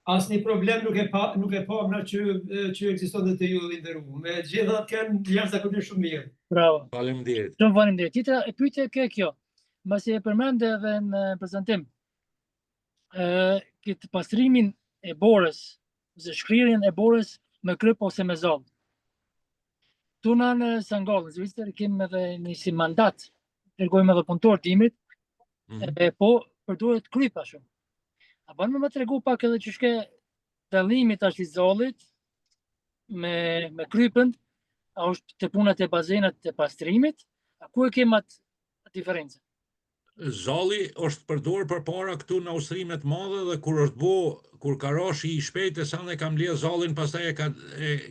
Asnjë problem nuk e pa nga që ekziston dhe të ju dhe nderuar. Me gjithat kanë jashtëzakonisht shumë mirë. Bravo. Faleminderit. Shumë faleminderit. Tjetra e pyetje kjo. Mbasi e përmendë edhe në prezantim. Këtë pastrimin e borës, ose shkrirjen e borës me kryp ose me zoll. Tu në Sangol, në Zvicër, kemi edhe një si mandat, dërgojmë edhe punëtor timit, po përdoret krypa shumë. A banë me tregu pak edhe që shke dallimi tash i zollit me krypën, a është të punat e bazenat të pastrimit, a ku e kemë atë diferencë? Zolli është përdorur përpara këtu në Austrinë të Madhe dhe kur ka rashi i shpejt e sa ne kam lidh zollin, pastaj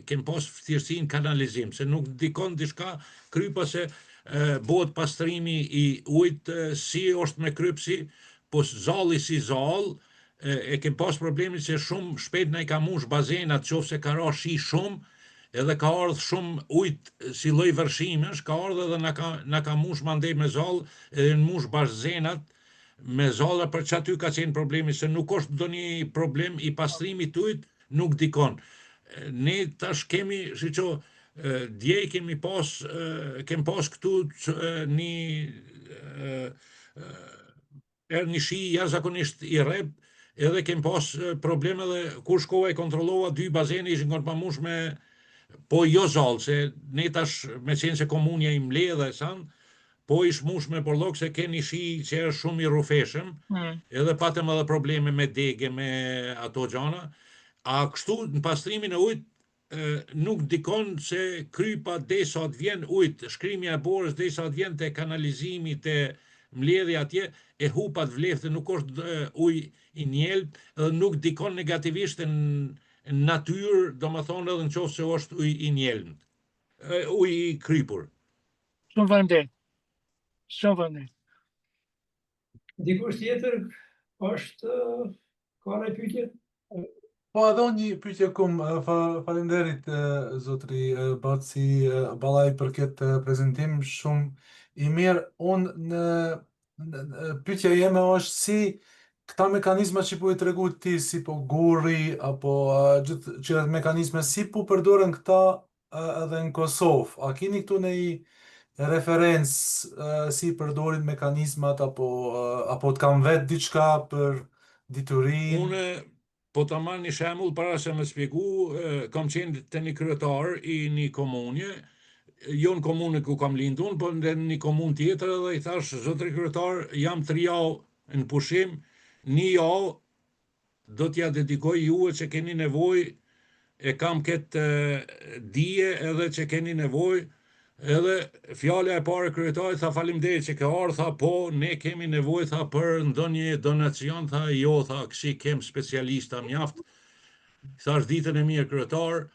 kem pas vështirësinë kanalizim, se nuk dikon diçka krypa se bëhet pastrimi i ujit si është me krypsi, po zolli si zoll e kem pas problemin se shumë shpejt ne ka mush bazenat, qofse ka rashi shumë, edhe ka ardhur shumë ujt si lloj vërshimesh, ka ardhur edhe na ka mush mandej me zoll, edhe në mush bazenat me zolla, për që aty ka qenë problemi, se nuk është ndonjë problem i pastrimit ujt, nuk dikon. ne tash kemi, shiqo, dje kemi pas këtu një shi jashtëzakonisht i rrep, edhe kem pas probleme dhe kur shkova e kontrollova 2 bazene ishin kontramush me po jo zallë, se ne tash me qenë se komunja i mbledh dhe san, po ish mush me porllok se ke një shi që është shumë i rrufeshëm, edhe patëm edhe probleme me dege, me ato gjana. A kështu në pastrimin e ujit nuk dikon se krypa derisa të vjen ujt, shkrimja e borës derisa të vjen te kanalizimi, te mbledhja atje, e hupat vleftë, nuk është ujë i njelbë, edhe nuk dikon negativisht në natyrë, do më thonë edhe në qoftë se është ujë i njelbë, ujë i krypur. Shumë faleminderit. Shumë faleminderit. Dikush tjetër është ka një pyetje? Po edhe unë një pyetje kum, faleminderit zotri Baci Ballaj për këtë prezantim shumë i mirë. Unë në pyetja jeme është si këta mekanizma që po i tregu ti, si po gurri, apo gjithë qërat mekanizme, si po përdoren këta edhe në Kosovë? A keni këtu në i referencë si përdorin mekanizmat, apo të kam vetë diçka për diturin? Unë po të marrë një shembull para se me shpjegu, kam qenë të një kryetar i një komune, jo në komunë ku kam lindun, po në një komunë tjetër, dhe i thash, zotri kryetar, jam 3 javë në pushim, 1 javë do t'ja dedikoj juve që keni nevojë, e kam këtë dije edhe që keni nevojë, edhe fjala e parë e kryetarit tha faleminderit që ke ardhur, tha po, ne kemi nevojë, tha për ndonjë donacion, tha jo, tha kësi kem specialista mjaft. Thash ditën e mirë kryetar,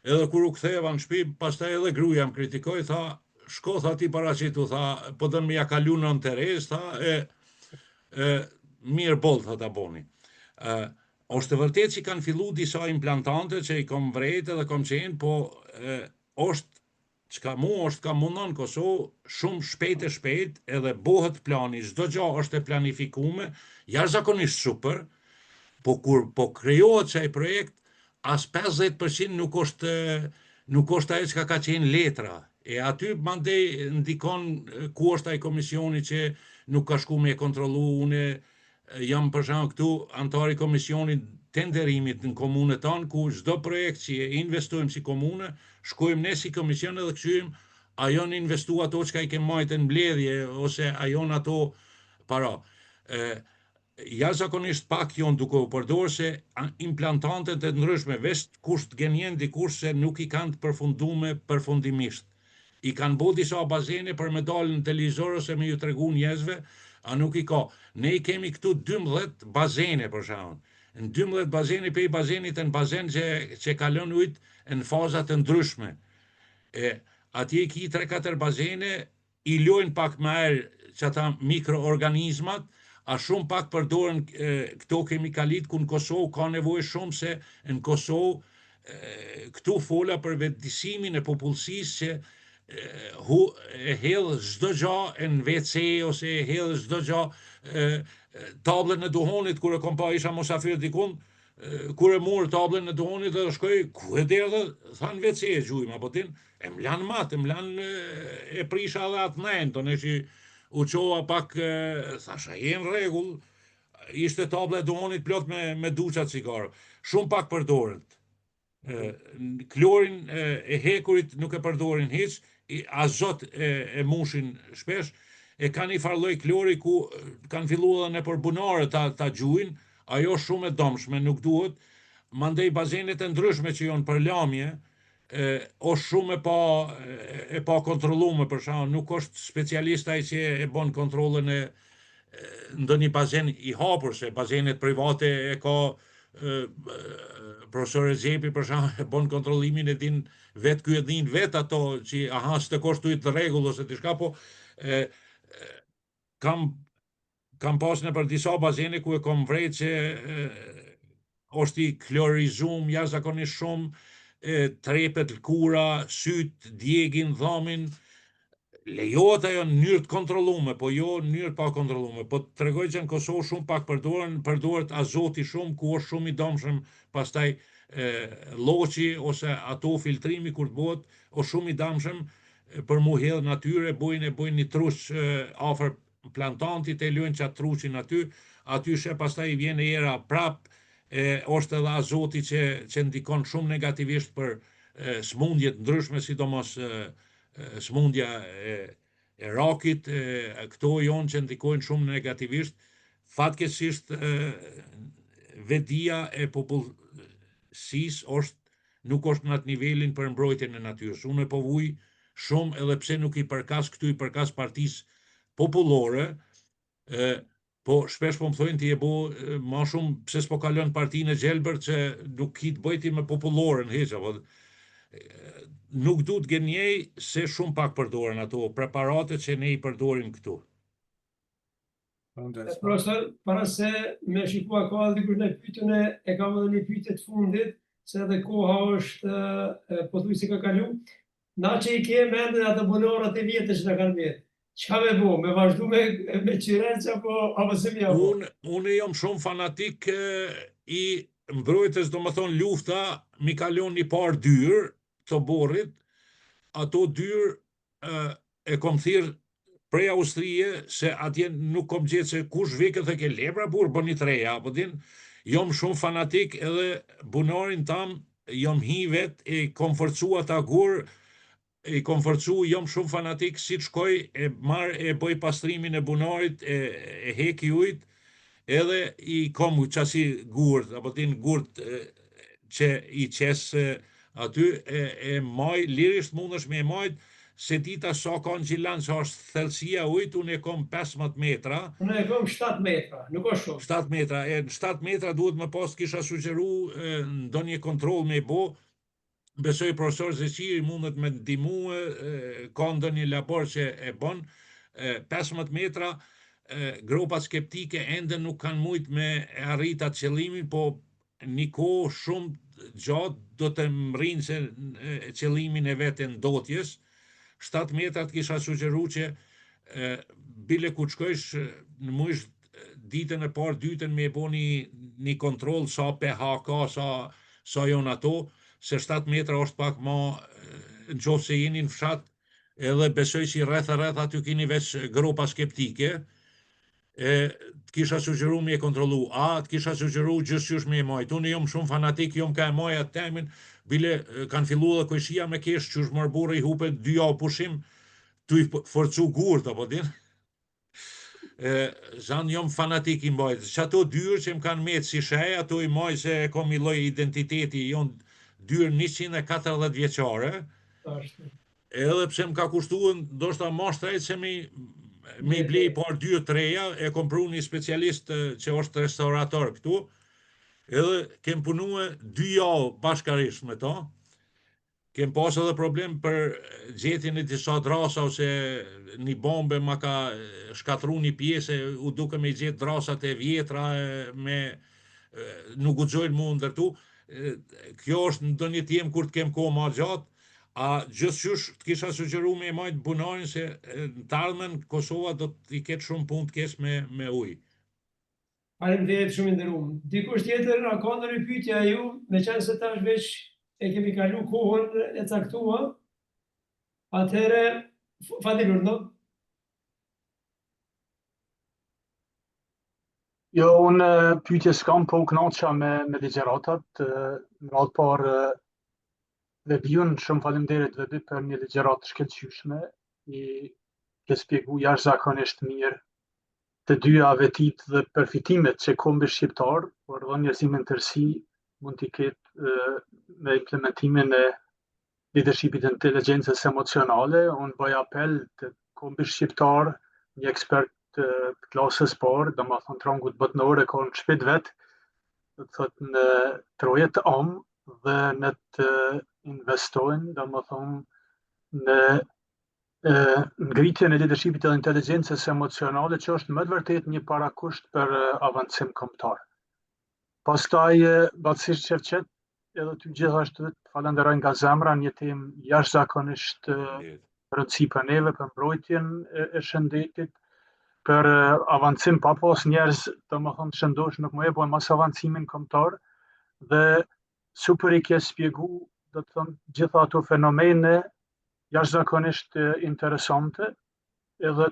edhe kur u ktheva në shtëpi, pastaj edhe gruaja më kritikoi, tha shko, tha ti paraqitu, tha po do më ja kalu nën Terez, tha mirë boll, tha ta boni. Është vërtet që kanë fillu disa implantante që i kom vrejt edhe kom qenë, po është çka është ka mundon Kosovë shumë shpejt edhe bëhet plani, çdo gjë është e planifikuar, jashtëzakonisht super, po kur po krijohet çaj projekt, as 50% nuk është ajo që ka qenë letra. E aty mandej ndikon ku është ai komisioni që nuk ka shku me kontrollu. Une jam për shembull këtu antar i komisionit tenderimit në komunën tonë, ku çdo projekt që e investojmë si komune, shkojmë ne si komision edhe këshyrim, ajo në investu ato që ka i kemë majtë në mbledhje, ose ajo në ato para. Jashtëzakonisht pak janë duke u përdorur se implantantet e ndryshme, veç kusht genjen dikush se nuk i kanë të përfunduar përfundimisht. I kanë bo disa bazene për me dalë në televizor ose me ju tregu njerëzve, a nuk i ka. Ne i kemi këtu 12 bazene për shembull. Në 12 bazene, pe i bazenit në bazen që kalon ujt në fazat të ndryshme. Atje i ki 3-4 bazene, i lojnë pak më herë që ata mikroorganizmat, a shumë pak përdoren këto kemikalit, ku në Kosovë ka nevojë shumë, se në Kosovë këtu fola për vetëdijsimin e popullsisë që e hedh çdo gjë në WC ose e hedh çdo gjë, tablën e duhonit, kur e kom pa isha mosafir dikun, kur e mor tablën e duhonit dhe shkoj, ku e der dhe thanë WC e gjujmë, apo tin, e mlan matë, e prisha dhe atë nejnë, tonë që u qova pak, thasha, jenë rregull, ishte tabla e duhonit plot me duqa cigarë, shumë pak përdoret. Klorin e hekurit nuk e përdorin hiç, azot e mushin shpesh, e kanë i farloj klori ku kanë fillu edhe në përbunare ta gjujnë, ajo shumë e domshme, nuk duhet, mandej bazenet e ndryshme që janë për lamje, është shumë e pa kontrollume, për shembull, nuk është specialist ai që e bën kontrollën e ndonjë bazen i hapur, se bazenet private e ka profesor Xhepi, për shembull, e bën kontrollimin, e din vetë ky, e din vetë ato që aha s'të kushtujt të rregull ose diçka, po kam pas në për disa bazene ku e kom vrejt që është i klorizum jashtëzakonisht shumë, trepet lkura, syt, djegin, dhamin, lejohet ajo në mënyrë të kontrollume, po jo në mënyrë pa kontrollume. Po të tregoj që në Kosovë shumë pak përdoret azoti shumë, ku është shumë i domshëm, pastaj lloçi ose ato filtrimi kur të bëhet, është shumë i domshëm për mu hedh natyre, bojnë një truç afër plantantit, e lojnë qatë truçin aty shë pastaj vjen era prap, është edhe azoti që ndikon shumë negativisht për smundjet ndryshme, sidomos smundja e rakit, këto jonë që ndikojnë shumë negativisht. Fatkeqësisht vedia e popullsisë nuk është në atë nivelin për mbrojtjen e natyrës. Unë e po vuj shumë, edhe pse nuk i përkas këtu, i përkas partisë popullore, po shpesh po më thojnë ti e bo ma shumë pse s'po kalon partinë e Gjelbër që nuk i të bëjti me populloren heqa, po nuk du të gënjej se shumë pak përdoren ato preparatet që ne i përdorim këtu. Profesor, para se me shikua ka dhe dikush në pyetjen e kam edhe një pyetje të fundit, se edhe koha është pothuajse ka kalu. Na që i ke mendën ato bunorët e vjetë që na kanë bërë. Çka me bo? Me vazhdu me qirenç apo se mja bo? Unë jam shumë fanatik i mbrojtës, do më thonë lufta, mi kalon një par dyrë të borrit, ato dyrë e kom thirë prej Austrije, se atje nuk kom gjetë se kush vikët e ke lebra burë, bë një treja, apo din, jom shumë fanatik edhe bunarin tam, jom hi vet, e kom forcu ata gur, i kom forcu, jom shumë fanatik, si të shkoj, e bëj pastrimin e bunarit, e heki ujt, edhe i kom qasi gurt, apo din gurt që i qes aty, e maj, lirisht mundesh me e majt, se dita sa ka në gjilan që është thellësia ujt, unë e kom 15 metra. Unë e kom 7 metra, nuk është shumë. 7 metra, në 7 metra duhet me pas kisha sugjeru ndo një kontrol me bo, besoj profesor Zeqiri mundet me ndihmu, ka ndo një labor që e bon, 15 metra, gropa skeptike ende nuk kanë mujt me arrit atë qëllimin, po një kohë shumë gjatë do të mrinë se qëllimin e vetë ndotjes. 7 metrat kisha sugjeru që bile ku shkojsh në mujsh ditën e parë, dytën me e bo një kontrol sa pH ka, sa jonë ato, se 7 metra është pak ma në qofë se jeni në fshat, edhe besoj që rreth aty kini veç gropa skeptike, të kisha sugjeru me e kontrolu, të kisha sugjeru gjysë me e majt. Unë jom shumë fanatik, jom ka e maj atë temin, bile kanë fillu dhe kojshia me kesh që është mërbore i hupe 2 javë pushim të i forcu gurt, apo din? Zanë jom fanatik i mbajt. Që ato dyrë që më kanë metë si shej, ato i maj se kom i loj identiteti, jonë dyrë 140 vjeqare, edhe pse më ka kushtu, ndoshta ma shtrejt se me i blej par 2-3, e kom pru një specialist që është restaurator këtu, edhe kem punu 2 javë bashkarisht me ta, kem pas edhe problem për gjetin e disa drasa, ose një bombe ma ka shkatru një pjesë, u duke me gjetë drasat e vjetra, nuk u gjojnë mu ndërtu. Kjo është në një tjemë kur të kem kohë ma gjatë, gjithçysh të kisha sugjeru me e majtë bunarin, se në talmen Kosova do t'i ketë shumë punë të kesh me ujë. Faleminderit shumë nderuar. Dikush tjetër a ka ndonjë pyetje ju, meqense se tash veç e kemi kalu kohën e caktuar. Atëherë falënderoj, no? Jo, unë pyetje s'kam, po u kënaqja me ligjëratat. Në radhë parë Vebijun, shumë faleminderit Vebi për një ligjëratë të shkëlqyeshme, i ke shpjegu jashtëzakonisht mirë të dyja vetit dhe përfitimet që kombi shqiptar, por edhe njerëzimin tërësi mund t'i ketë me implementimin e leadershipit të inteligjencës emocionale. Unë bëj apel të kombi shqiptar, një ekspert të klasës parë, domethënë trangut botëror e ka në shtëpi vet, do të thotë në troje të dhe në të investojnë, domethënë në ngritjen e leadershipit dhe inteligjencës emocionale, që është më të vërtet një parakusht për avancim kombëtar. Pastaj, Batësisht Qevqet, edhe ty gjithashtu të falenderoj nga zemra, një temë jashtëzakonisht rëndësi për neve, për mbrojtjen e shëndetit, për avancim pa pas njerëz, domethënë shëndosh nuk më e bojnë mas avancimin kombëtar dhe super i ke spjegu, do të thonë, gjitha ato fenomene jashtëzakonisht interesante, edhe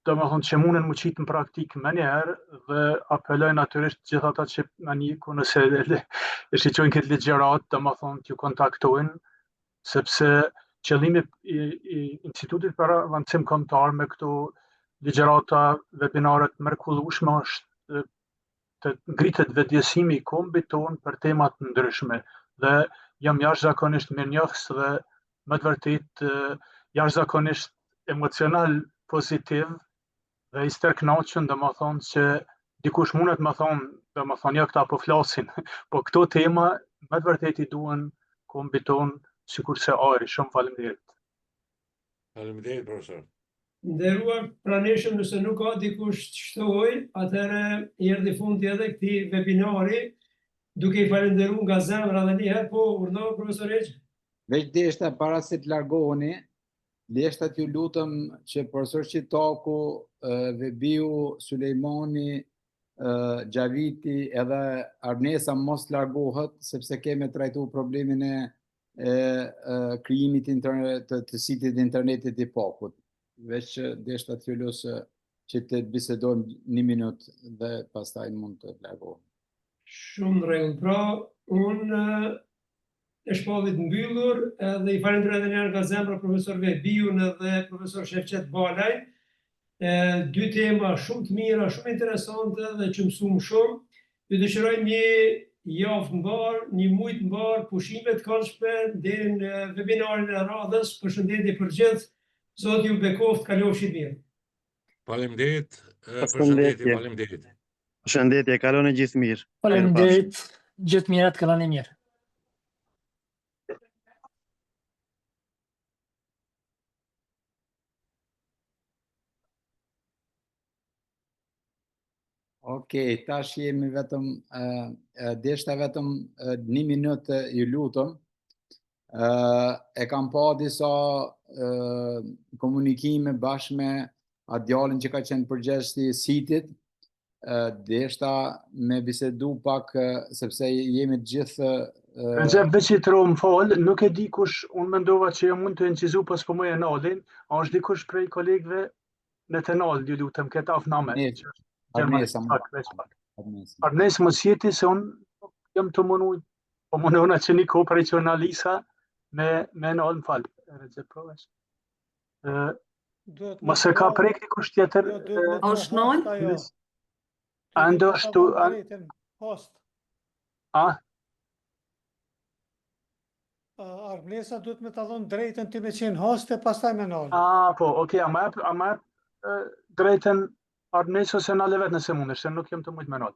domethënë që munden më qitë në praktik më njëherë dhe apeloj natyrisht gjithë ata që na njiku nëse e shiqojnë këtë ligjërat, domethënë t'ju kontaktojnë, sepse qëllimi i Institutit për Avancim Kombëtar me këto ligjërata, webinaret mrekullueshme është të ngritet vetëdijësimi i kombit tonë për temat ndryshme dhe jam jashtëzakonisht mirënjohës dhe më të vërtetë jashtëzakonisht emocional pozitiv dhe i stërknaqur, domethënë që dikush mundet më thonë, domethënë jo këta po flasin, po këto tema më të vërtetë i duan kombit tonë sikurse ajri. Shumë faleminderit. Faleminderit, profesor. Nderuar pranishëm, nëse nuk ka dikush të shtohoj, atëherë erdhi fundi edhe këtij webinari, duke i falenderuar nga zemra dhe një herë, po urdhno profesor Eq. Veç deshta para se të largoheni, deshta t'ju lutëm që profesor Qitaku, Vebiu, Sulejmani, Gjaviti edhe Arnesa mos largohet, sepse kemi trajtu problemin e krijimit të sitit internetit i Pakut. Veç deshta t'ju lusë që të bisedojmë 1 minutë dhe pastaj mund të largohem. Shumë në rregull. Pra, unë e shpallit mbyllur dhe i falenderoj edhe një herë nga zemra profesor Vebiun dhe profesor Shefqet Balaj. 2 tema shumë të mira, shumë interesante dhe që mësuam shumë. Ju dëshiroj një javë të mbar, një muaj të mbar, pushime të këndshme deri në webinarin e radhës. Përshëndetje për gjithë. Zoti ju bekoft, kalofshi mirë. Faleminderit, përshëndetje, faleminderit. Përshëndetje, kaloni gjithë mirë. Faleminderit, gjithë mirat, kaloni mirë. Okej, tash jemi vetëm, deshta vetëm 1 minutë ju lutëm. E kam pa disa komunikime bashkë me atë djalin që ka qenë përgjegjësi i sitit. Deshta me bisedu pak, sepse jemi të gjithë... Recep Beqitro, më falë, nuk e di kush, unë mendova që mund të incizu pas po më e nalin, a është dikush prej kolegëve në të nalë, ju lutëm, këtë afname. Arnesa, Arnes mos jeti se unë jam të mënu, po mënona që një operacionalisa me nalë, më falë. Recep Proves. Mos e ka prek dikush tjetër. Është nalë? Ando shtu... Arnesa duhet me të dhonë drejten ti me qenë host e pastaj me nalë. Po, okej, ama drejten Arnes ose nalë vetë nëse mundesh, se nuk jem të mujtë me nalë.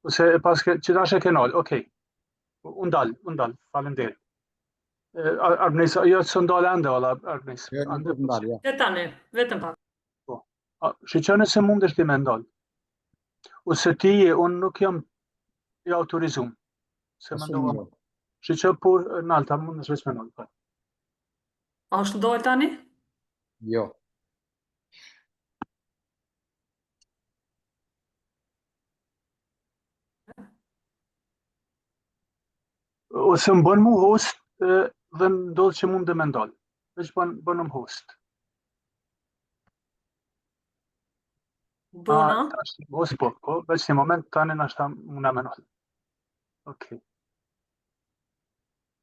Ose pas që tash e ke nalë, okej. Unë dalë, faleminderit. Arnes, jo të së ndalë ende, valla, Arnes. Vetëm pak. Po, shqyqo nëse mundesh ti me ndalë. Ose ti, unë nuk jam i autorizum. Se me ndoha. Shqyqo por nalë, ta mundesh veç me nalë. A është ndalë tani? Jo. Ose më bënë mu host dhe ndodhë që mund dhe me ndalë. Veç bënëm host. Bona? Host po, veç një moment tani nashta muna me ndalë. Okej.